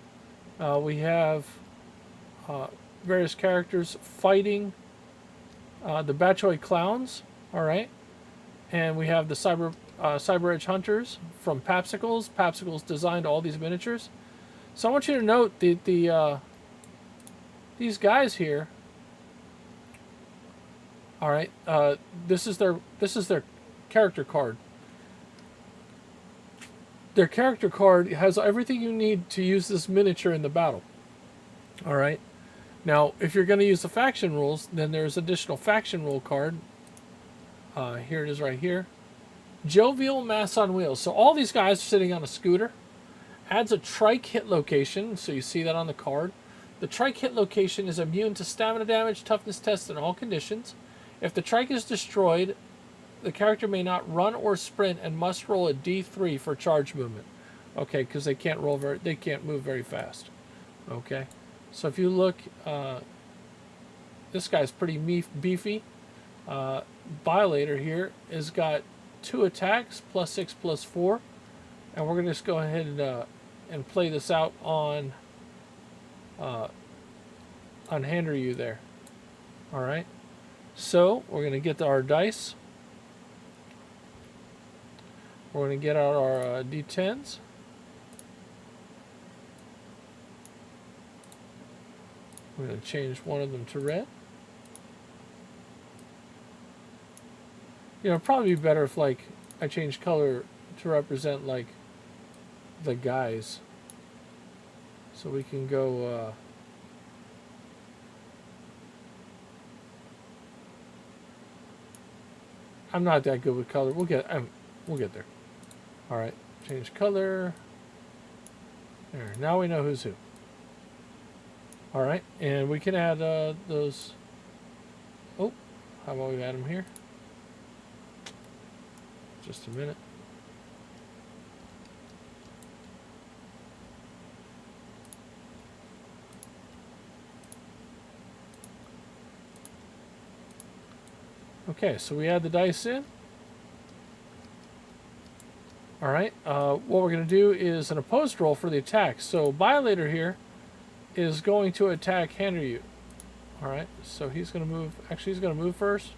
We have various characters fighting the Batchoy Clowns. All right, and we have the Cyber Edge Hunters from Papsicles. Papsicles designed all these miniatures. So I want you to note these guys here. All right, this is their character card. Their character card has everything you need to use this miniature in the battle. All right. Now, if you're going to use the faction rules, then there's additional faction rule card. Here it is right here. Jovial Mass on Wheels. So all these guys are sitting on a scooter. Adds a trike hit location, so you see that on the card. The trike hit location is immune to stamina damage, toughness tests, and all conditions. If the trike is destroyed, the character may not run or sprint and must roll a D3 for charge movement. Okay, because they can't move very fast. Okay, so if you look, this guy's pretty beefy. Violator here has got 2 attacks, +6, +4, and we're gonna just go ahead and play this out on Hanryu there. All right, so we're gonna get our dice. We're going to get out our D10s. We're going to change one of them to red. You know, it'd probably be better if, like, I change color to represent, like, the guys. So we can go, I'm not that good with color. We'll get there. All right, change color. There. Now we know who's who. All right, and we can add those. Oh, how about we add them here? Just a minute. Okay, so we add the dice in. All right, what we're going to do is an opposed roll for the attack. So Violator here is going to attack Henryu. All right, so he's going to move. Actually, he's going to move first.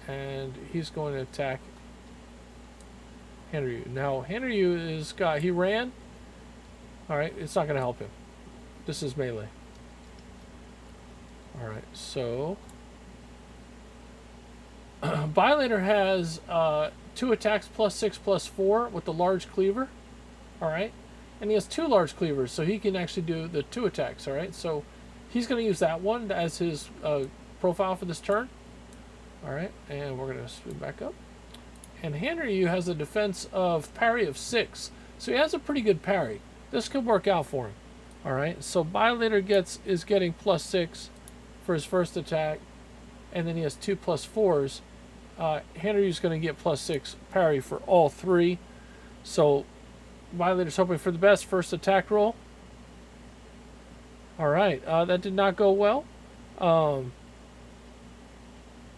And he's going to attack Henryu. Now, Henryu he ran. All right, it's not going to help him. This is melee. All right, so Violator has 2 attacks +6/+4 with the large cleaver. All right, and he has 2 large cleavers, so he can actually do the 2 attacks. All right, so he's going to use that one as his profile for this turn. All right, and we're going to swing back up. And Henryu has a defense of parry of 6, so he has a pretty good parry. This could work out for him. All right, so Violator is getting +6 for his first attack, and then he has 2 +4s. Henryu's going to get +6 parry for all 3. So Violator's hoping for the best. First attack roll. All right, that did not go well.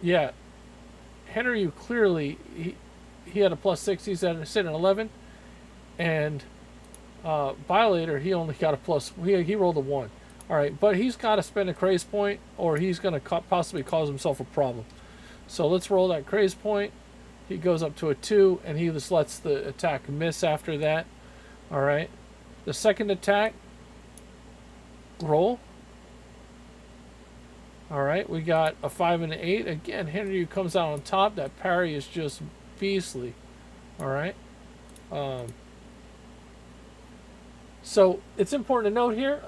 Yeah, Henryu clearly he had a +6. He's at sitting at 11, and Violator he only got a he rolled a 1. All right, but he's got to spend a craze point, or he's going to possibly cause himself a problem. So let's roll that craze point. He goes up to a 2, and he just lets the attack miss after that. All right, the second attack roll. All right, we got a 5 and an 8. Again, Henryu comes out on top. That parry is just beastly. All right. So it's important to note here,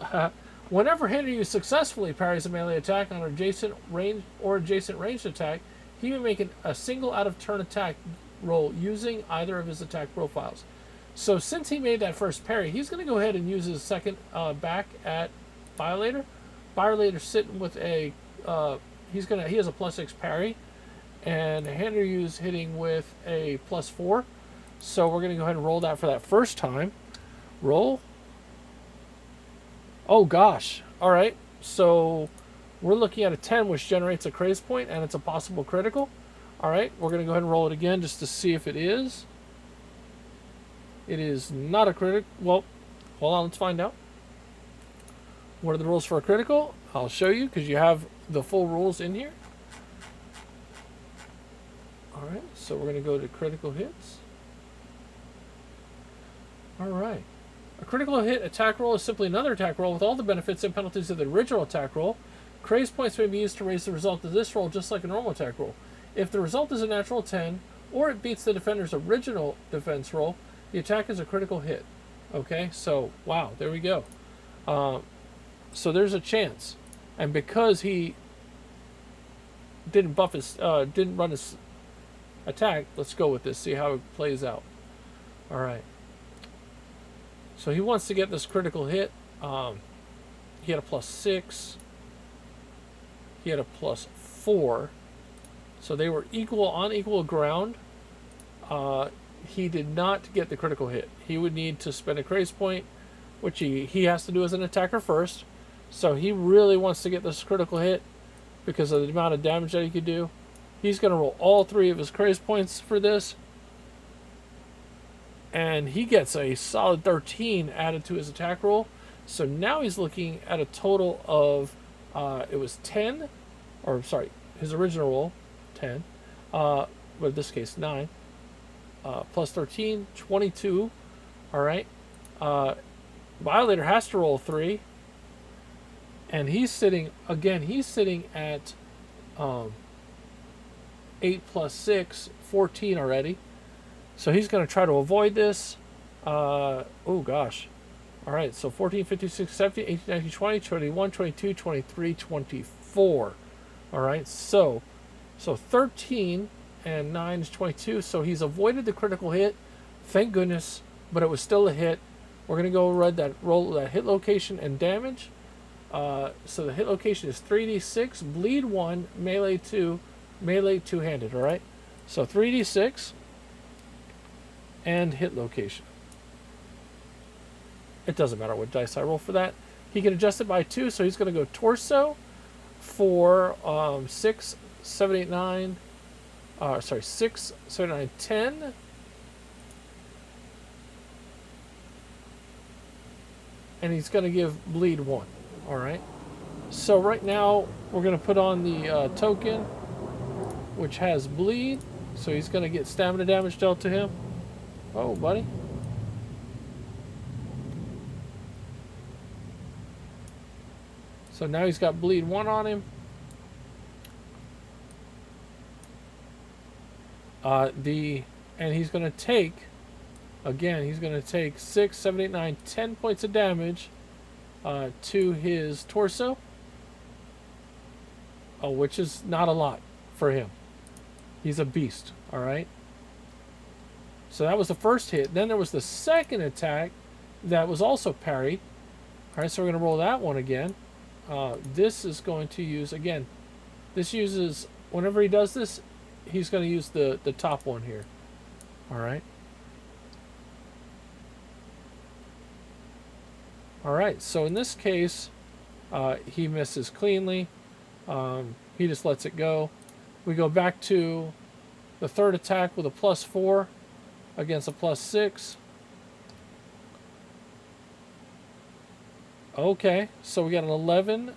whenever Henryu successfully parries a melee attack on an adjacent ranged attack, he may make a single out-of-turn attack roll using either of his attack profiles. So since he made that first parry, he's going to go ahead and use his second back at Violator. Violator's sitting with a he has a +6 parry, and Henryu's hitting with a +4. So we're going to go ahead and roll that for that first time. Roll. Oh gosh. All right. So we're looking at a 10, which generates a craze point, and it's a possible critical. All right. We're going to go ahead and roll it again just to see if it is. It is not a critical. Well, hold on. Let's find out. What are the rules for a critical? I'll show you because you have the full rules in here. All right. So we're going to go to critical hits. All right. A critical hit attack roll is simply another attack roll with all the benefits and penalties of the original attack roll. Craze points may be used to raise the result of this roll just like a normal attack roll. If the result is a natural 10, or it beats the defender's original defense roll, the attack is a critical hit. Okay, so, wow, there we go. So there's a chance. And because he didn't run his attack, let's go with this, see how it plays out. All right. So he wants to get this critical hit. He had a +6. He had a +4. So they were on equal ground. He did not get the critical hit. He would need to spend a craze point, which he has to do as an attacker first. So he really wants to get this critical hit because of the amount of damage that he could do. He's going to roll all 3 of his craze points for this. And he gets a solid 13 added to his attack roll. So now he's looking at a total of, it was 10, or sorry, his original roll, 10, but in this case 9. plus 13, 22. All right. Violator has to roll 3. And he's sitting, again, he's sitting at 8 plus 6, 14 already. So he's going to try to avoid this. Oh, gosh. All right, so 14, 15, 16, 17, 18, 19, 20, 21, 22, 23, 24. All right, so 13 and 9 is 22. So he's avoided the critical hit. Thank goodness, but it was still a hit. We're going to go roll that hit location and damage. So the hit location is 3d6, bleed 1, melee 2, melee two-handed, all right? So 3d6 and hit location. It doesn't matter what dice I roll for that. He can adjust it by 2, so he's going to go torso for 6, 7, 8, 9. 6, 7, 9, 10. And he's going to give bleed 1. All right. So right now we're going to put on the token, which has bleed. So he's going to get stamina damage dealt to him. Oh, buddy. So now he's got bleed 1 on him. And he's going to take, again, he's going to take 6, 7, 8, 9, 10 points of damage to his torso. Oh, which is not a lot for him. He's a beast, all right? So that was the first hit. Then there was the second attack that was also parried. All right, so we're going to roll that one again. This is going to use, again, this uses, whenever he does this, he's going to use the top one here. All right. All right, so in this case, he misses cleanly. He just lets it go. We go back to the third attack with a plus 4 against a plus 6. Okay, so we got an 11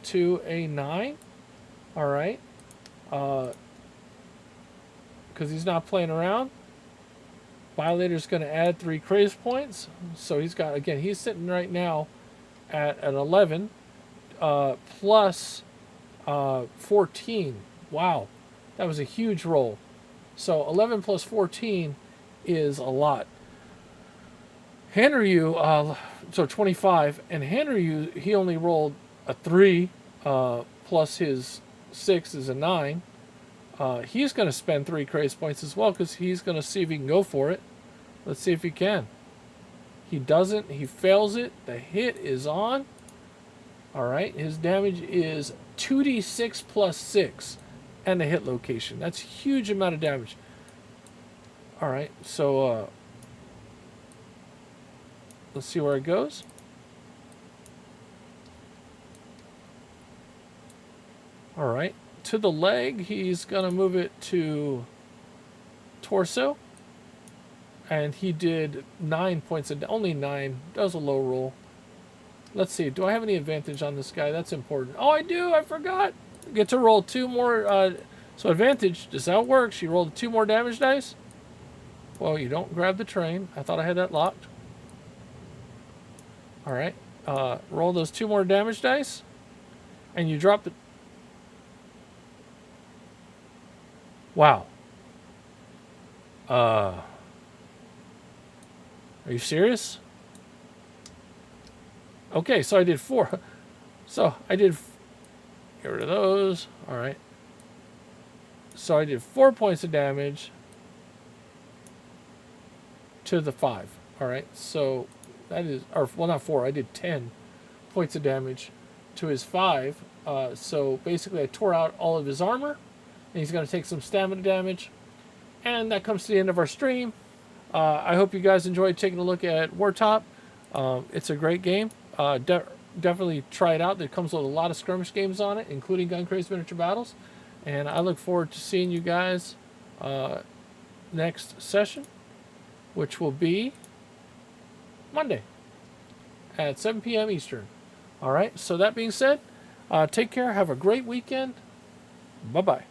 to a 9. All right. Because he's not playing around. Violator's going to add 3 craze points. So he's got, again, he's sitting right now at an 11 plus 14. Wow, that was a huge roll. So 11 plus 14 is a lot. Hanryu, so 25, and Hanryu, he only rolled a 3 plus his 6 is a 9. He's going to spend 3 craze points as well because he's going to see if he can go for it. Let's see if he can. He doesn't. He fails it. The hit is on. All right. His damage is 2d6 plus 6 and the hit location. That's a huge amount of damage. All right. So let's see where it goes. All right. To the leg, he's going to move it to torso. And he did 9 points, only 9. That was a low roll. Let's see. Do I have any advantage on this guy? That's important. Oh, I do. I forgot. Get to roll 2 more. So advantage. This is how it works. You roll 2 more damage dice. Well, you don't grab the train. I thought I had that locked. All right. Roll those 2 more damage dice. And you drop the... Wow. Are you serious? Okay, so I did 4. So I did... Get rid of those. All right. So I did 4 points of damage to the 5. All right. So that is... Or, well, not 4. I did 10 points of damage to his 5. So basically I tore out all of his armor. And he's going to take some stamina damage. And that comes to the end of our stream. I hope you guys enjoyed taking a look at Wartop. It's a great game. Definitely try it out. It comes with a lot of skirmish games on it, including GunCraze Miniature Battles. And I look forward to seeing you guys next session, which will be Monday at 7 p.m. Eastern. All right, so that being said, take care. Have a great weekend. Bye-bye.